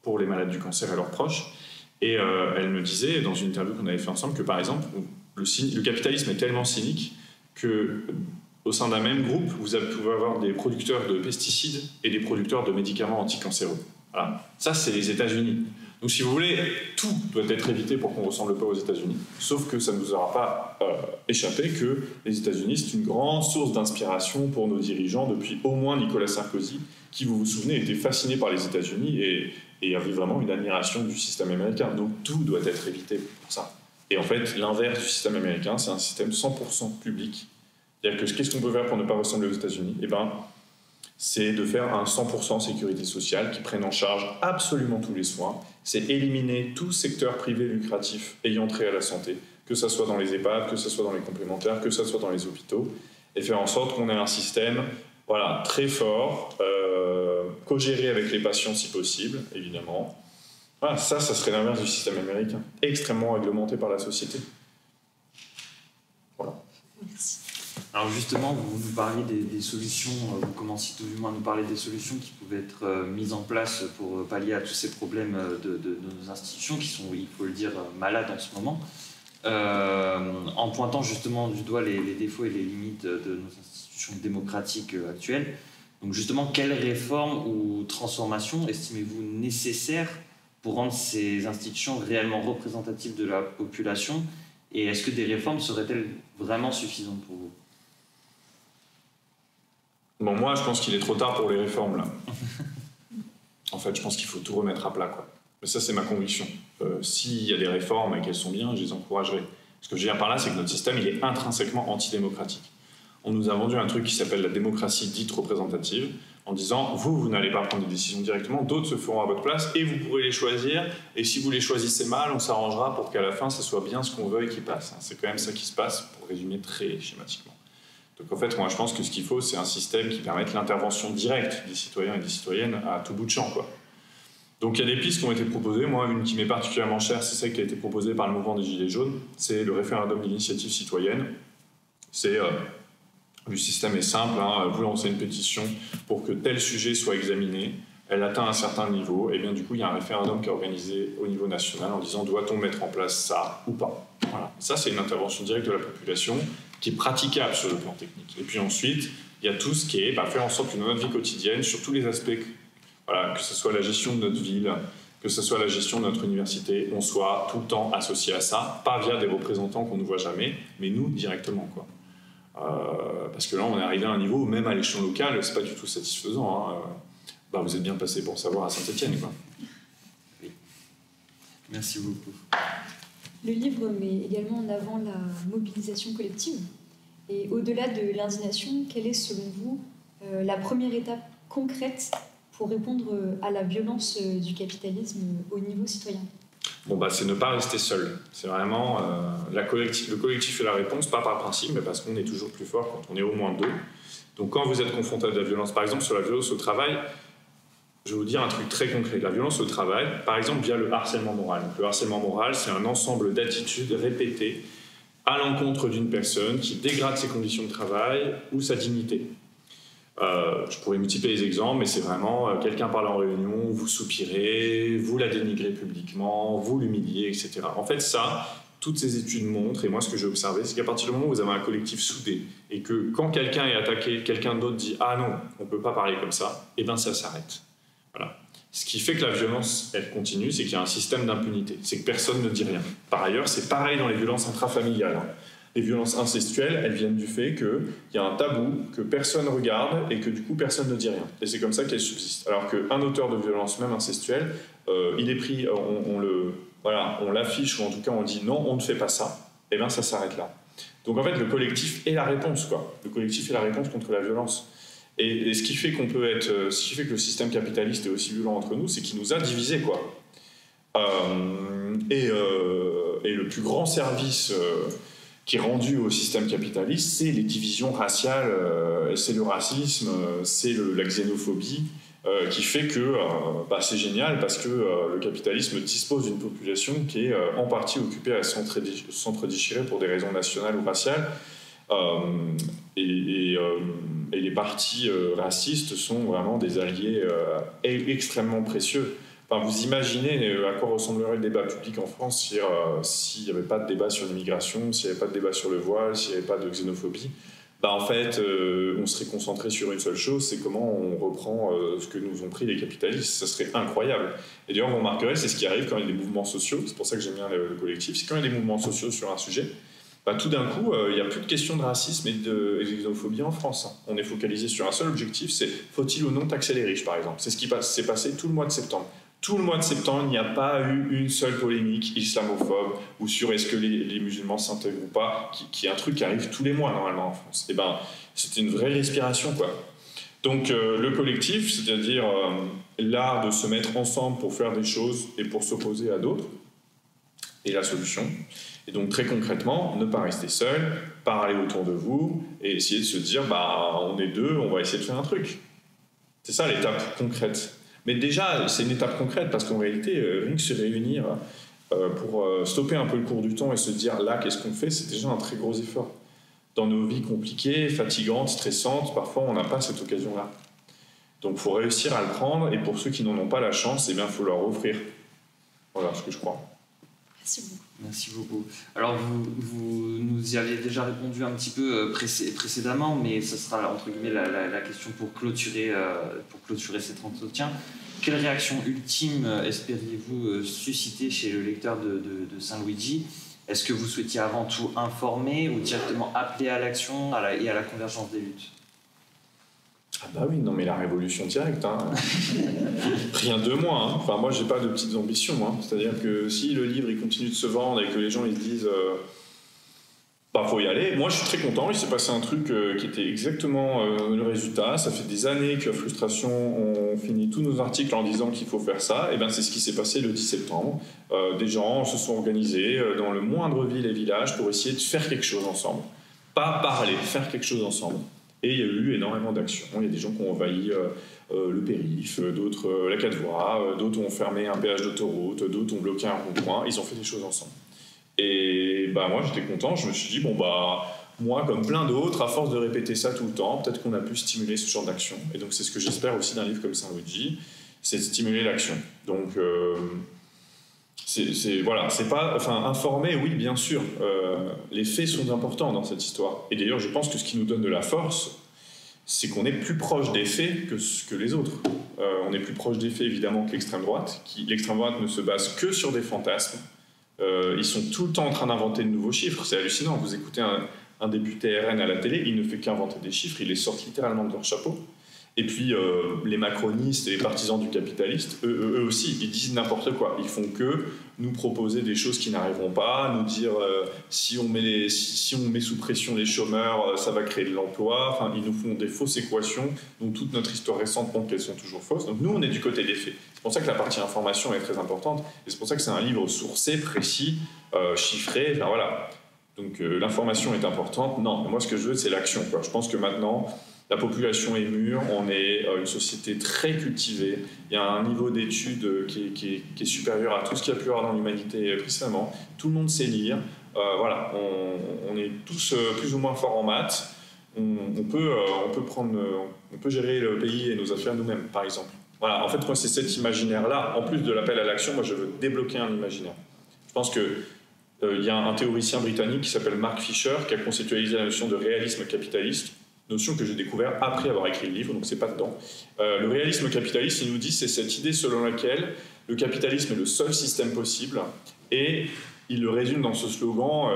pour les malades du cancer et leurs proches. Et elle me disait, dans une interview qu'on avait fait ensemble, que par exemple, le capitalisme est tellement cynique qu'au sein d'un même groupe, vous pouvez avoir des producteurs de pesticides et des producteurs de médicaments anticancéreux. Voilà. Ça, c'est les États-Unis. Donc, si vous voulez, tout doit être évité pour qu'on ne ressemble pas aux États-Unis. Sauf que ça ne nous aura pas échappé que les États-Unis, c'est une grande source d'inspiration pour nos dirigeants depuis au moins Nicolas Sarkozy, qui, vous vous souvenez, était fasciné par les États-Unis et avait vraiment une admiration du système américain. Donc tout doit être évité pour ça. Et en fait, l'inverse du système américain, c'est un système 100% public. C'est-à-dire que qu'est-ce qu'on peut faire pour ne pas ressembler aux États-Unis? Eh ben, c'est de faire un 100% sécurité sociale qui prenne en charge absolument tous les soins. C'est éliminer tout secteur privé lucratif ayant trait à la santé, que ce soit dans les EHPAD, que ce soit dans les complémentaires, que ce soit dans les hôpitaux, et faire en sorte qu'on ait un système très fort, co-géré avec les patients si possible, évidemment. Voilà, ça serait l'inverse du système américain, extrêmement réglementé par la société. Voilà. Merci. Alors justement, vous nous parliez des solutions, vous commenciez tout du moins à nous parler des solutions qui pouvaient être mises en place pour pallier à tous ces problèmes de nos institutions qui sont, il faut le dire, malades en ce moment, en pointant justement du doigt les défauts et les limites de nos institutions démocratiques actuelles. Donc justement, quelles réformes ou transformations estimez-vous nécessaires pour rendre ces institutions réellement représentatives de la population? Et est-ce que des réformes seraient-elles vraiment suffisantes pour vous? Bon, moi, je pense qu'il est trop tard pour les réformes, là. En fait, je pense qu'il faut tout remettre à plat, quoi. Mais ça, c'est ma conviction. S'il y a des réformes et qu'elles sont bien, je les encouragerai. Ce que je veux dire par là, c'est que notre système, il est intrinsèquement antidémocratique. On nous a vendu un truc qui s'appelle la démocratie dite représentative, en disant, vous n'allez pas prendre des décisions directement, d'autres se feront à votre place, et vous pourrez les choisir, et si vous les choisissez mal, on s'arrangera pour qu'à la fin, ça soit bien ce qu'on veut et qui passe. C'est quand même ça qui se passe, pour résumer très schématiquement. Donc en fait, moi je pense que ce qu'il faut, c'est un système qui permette l'intervention directe des citoyens et des citoyennes à tout bout de champ, quoi. Donc il y a des pistes qui ont été proposées. Moi, une qui m'est particulièrement chère, c'est celle qui a été proposée par le mouvement des Gilets jaunes, c'est le référendum d'initiative citoyenne. Le système est simple, vous lancez une pétition pour que tel sujet soit examiné, elle atteint un certain niveau, et bien du coup il y a un référendaum qui est organisé au niveau national en disant doit-on mettre en place ça ou pas. Voilà. Ça c'est une intervention directe de la population qui est praticable sur le plan technique. Et puis ensuite, il y a tout ce qui est faire en sorte que dans notre vie quotidienne, sur tous les aspects, que ce soit la gestion de notre ville, que ce soit la gestion de notre université, on soit tout le temps associé à ça, pas via des représentants qu'on ne voit jamais, mais nous directement, quoi. Parce que là, on est arrivé à un niveau où même à l'échelon local, c'est pas du tout satisfaisant. Vous êtes bien passé pour savoir à Saint-Étienne, quoi. Oui. Merci beaucoup. Le livre met également en avant la mobilisation collective. Et au-delà de l'indignation, quelle est selon vous la première étape concrète pour répondre à la violence du capitalisme au niveau citoyen? Bon, c'est ne pas rester seul. C'est vraiment le collectif est la réponse, pas par principe, mais parce qu'on est toujours plus fort quand on est au moins deux. Donc quand vous êtes confronté à de la violence, par exemple sur la violence au travail, je vais vous dire un truc très concret. La violence au travail, par exemple via le harcèlement moral. Donc, le harcèlement moral, c'est un ensemble d'attitudes répétées à l'encontre d'une personne qui dégrade ses conditions de travail ou sa dignité. Je pourrais multiplier les exemples, mais c'est vraiment quelqu'un parle en réunion, vous soupirez, vous la dénigrez publiquement, vous l'humiliez, etc. En fait, ça, toutes ces études montrent, et moi ce que j'ai observé, c'est qu'à partir du moment où vous avez un collectif soudé, et que quand quelqu'un est attaqué, quelqu'un d'autre dit « Ah non, on ne peut pas parler comme ça », et bien ça s'arrête. Voilà. Ce qui fait que la violence, elle continue, c'est qu'il y a un système d'impunité, c'est que personne ne dit rien. Par ailleurs, c'est pareil dans les violences intrafamiliales. Les violences incestuelles, elles viennent du fait qu'il y a un tabou, que personne regarde et que du coup personne ne dit rien. Et c'est comme ça qu'elles subsistent. Alors qu'un auteur de violence, même incestuelle, il est pris, on l'affiche ou en tout cas on dit non, on ne fait pas ça, et bien ça s'arrête là. Donc en fait, le collectif est la réponse, quoi. Le collectif est la réponse contre la violence. Et ce qui fait qu'on peut être, ce qui fait que le système capitaliste est aussi violent entre nous, c'est qu'il nous a divisés, quoi. Et le plus grand service qui est rendu au système capitaliste, c'est les divisions raciales, c'est le racisme, c'est la xénophobie, qui fait que c'est génial parce que le capitalisme dispose d'une population qui est en partie occupée à s'entre-déchirer pour des raisons nationales ou raciales. Et les partis racistes sont vraiment des alliés extrêmement précieux. Enfin, vous imaginez à quoi ressemblerait le débat public en France s'il n'y avait pas de débat sur l'immigration, s'il n'y avait pas de débat sur le voile, s'il n'y avait pas de xénophobie. En fait, on serait concentré sur une seule chose, c'est comment on reprend ce que nous ont pris les capitalistes. Ça serait incroyable. Et d'ailleurs, vous remarquerez, c'est ce qui arrive quand il y a des mouvements sociaux, c'est pour ça que j'aime bien le collectif, c'est quand il y a des mouvements sociaux sur un sujet, tout d'un coup, il n'y a plus de question de racisme et de xénophobie en France. On est focalisé sur un seul objectif, c'est faut-il ou non taxer les riches, par exemple. C'est ce qui s'est passé tout le mois de septembre. Tout le mois de septembre, il n'y a pas eu une seule polémique islamophobe ou sur est-ce que les musulmans s'intègrent ou pas, qui est un truc qui arrive tous les mois normalement en France. C'était une vraie respiration, quoi. Donc le collectif, c'est-à-dire l'art de se mettre ensemble pour faire des choses et pour s'opposer à d'autres, est la solution. Et donc très concrètement, ne pas rester seul, parler autour de vous et essayer de se dire on est deux, on va essayer de faire un truc. C'est ça l'étape concrète. Mais déjà, c'est une étape concrète parce qu'en réalité, rien que se réunir pour stopper un peu le cours du temps et se dire là, qu'est-ce qu'on fait, c'est déjà un très gros effort. Dans nos vies compliquées, fatigantes, stressantes, parfois on n'a pas cette occasion-là. Donc il faut réussir à le prendre et pour ceux qui n'en ont pas la chance, il faut leur offrir. Voilà ce que je crois. Merci beaucoup. Merci beaucoup. Alors, vous nous y aviez déjà répondu un petit peu précédemment, mais ce sera, entre guillemets, la question pour clôturer cet entretien. Quelle réaction ultime espériez-vous susciter chez le lecteur de Saint-Luigi ? Est-ce que vous souhaitiez avant tout informer ou directement appeler à l'action et à la convergence des luttes ? Oui, non mais la révolution directe, rien de moins. Enfin, moi, j'ai pas de petites ambitions. C'est-à-dire que si le livre il continue de se vendre et que les gens ils se disent faut y aller. Moi, je suis très content. Il s'est passé un truc qui était exactement le résultat. Ça fait des années que Frustration, on finit tous nos articles en disant qu'il faut faire ça. Et c'est ce qui s'est passé le 10 septembre. Des gens se sont organisés dans le moindre ville et village pour essayer de faire quelque chose ensemble. Pas parler, faire quelque chose ensemble. Et il y a eu énormément d'actions. Il y a des gens qui ont envahi le périph', d'autres la 4 voies, d'autres ont fermé un péage d'autoroute, d'autres ont bloqué un rond-point. Ils ont fait des choses ensemble. Et moi, j'étais content. Je me suis dit, moi, comme plein d'autres, à force de répéter ça tout le temps, peut-être qu'on a pu stimuler ce genre d'action. Et donc, c'est ce que j'espère aussi d'un livre comme Saint-Luigi, c'est de stimuler l'action. Donc, c'est pas... informer, oui, bien sûr. Les faits sont importants dans cette histoire. Et d'ailleurs, je pense que ce qui nous donne de la force, c'est qu'on est plus proche des faits que les autres. On est plus proche des faits, évidemment, que l'extrême droite. L'extrême droite ne se base que sur des fantasmes. Ils sont tout le temps en train d'inventer de nouveaux chiffres. C'est hallucinant. Vous écoutez un député RN à la télé, il ne fait qu'inventer des chiffres. Il les sort littéralement de leur chapeau. Et puis les macronistes et les partisans du capitaliste, eux aussi, ils disent n'importe quoi. Ils font que nous proposer des choses qui n'arriveront pas, nous dire si on met sous pression les chômeurs, ça va créer de l'emploi. Enfin, ils nous font des fausses équations dont toute notre histoire récente montre qu'elles sont toujours fausses. Donc nous, on est du côté des faits. C'est pour ça que la partie information est très importante. Et c'est pour ça que c'est un livre sourcé, précis, chiffré. Enfin, voilà. Donc l'information est importante. Non, moi ce que je veux, c'est l'action, quoi. Je pense que maintenant, la population est mûre, on est une société très cultivée, il y a un niveau d'études qui est supérieur à tout ce qu'il y a pu y avoir dans l'humanité précédemment. Tout le monde sait lire, voilà, on est tous plus ou moins forts en maths, on peut gérer le pays et nos affaires nous-mêmes, par exemple. Voilà, en fait, moi, c'est cet imaginaire-là, en plus de l'appel à l'action, moi, je veux débloquer un imaginaire. Je pense que il y a un théoricien britannique qui s'appelle Mark Fisher qui a conceptualisé la notion de réalisme capitaliste, notion que j'ai découvert après avoir écrit le livre, donc c'est pas dedans. Le réalisme capitaliste, il nous dit, c'est cette idée selon laquelle le capitalisme est le seul système possible, et il le résume dans ce slogan,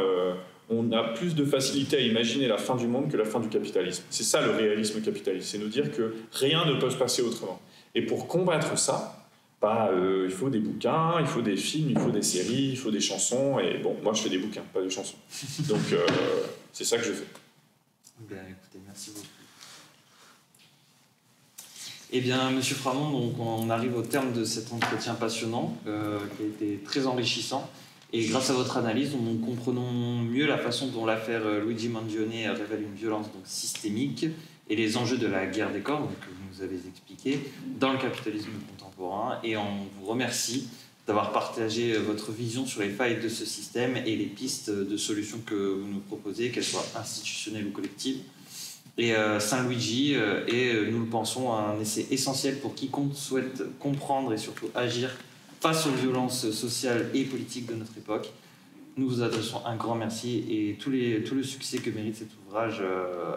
on a plus de facilité à imaginer la fin du monde que la fin du capitalisme. C'est ça le réalisme capitaliste, c'est nous dire que rien ne peut se passer autrement. Et pour combattre ça, il faut des bouquins, il faut des films, il faut des séries, il faut des chansons, et bon, moi je fais des bouquins, pas des chansons. Donc c'est ça que je fais. Bien, écoutez, merci beaucoup. Eh bien, Monsieur Framont, donc on arrive au terme de cet entretien passionnant, qui a été très enrichissant. Et grâce à votre analyse, nous comprenons mieux la façon dont l'affaire Luigi Mangione révèle une violence donc, systémique et les enjeux de la guerre des corps, donc, que vous nous avez expliqué, dans le capitalisme contemporain. Et on vous remercie d'avoir partagé votre vision sur les failles de ce système et les pistes de solutions que vous nous proposez, qu'elles soient institutionnelles ou collectives. Et Saint Luigi est, nous le pensons, un essai essentiel pour quiconque souhaite comprendre et surtout agir face aux violences sociales et politiques de notre époque. Nous vous adressons un grand merci et tout le succès que mérite cet ouvrage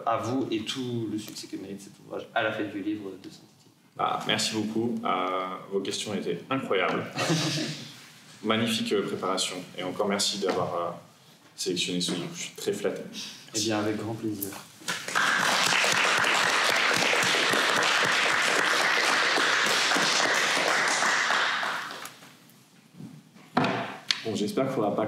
à vous et tout le succès que mérite cet ouvrage à la Fête du Livre de Saint-Étienne. Merci beaucoup. Vos questions étaient incroyables. Magnifique préparation. Et encore merci d'avoir sélectionné ce livre. Je suis très flatté. Eh bien, avec grand plaisir. Bon, j'espère qu'il ne faudra pas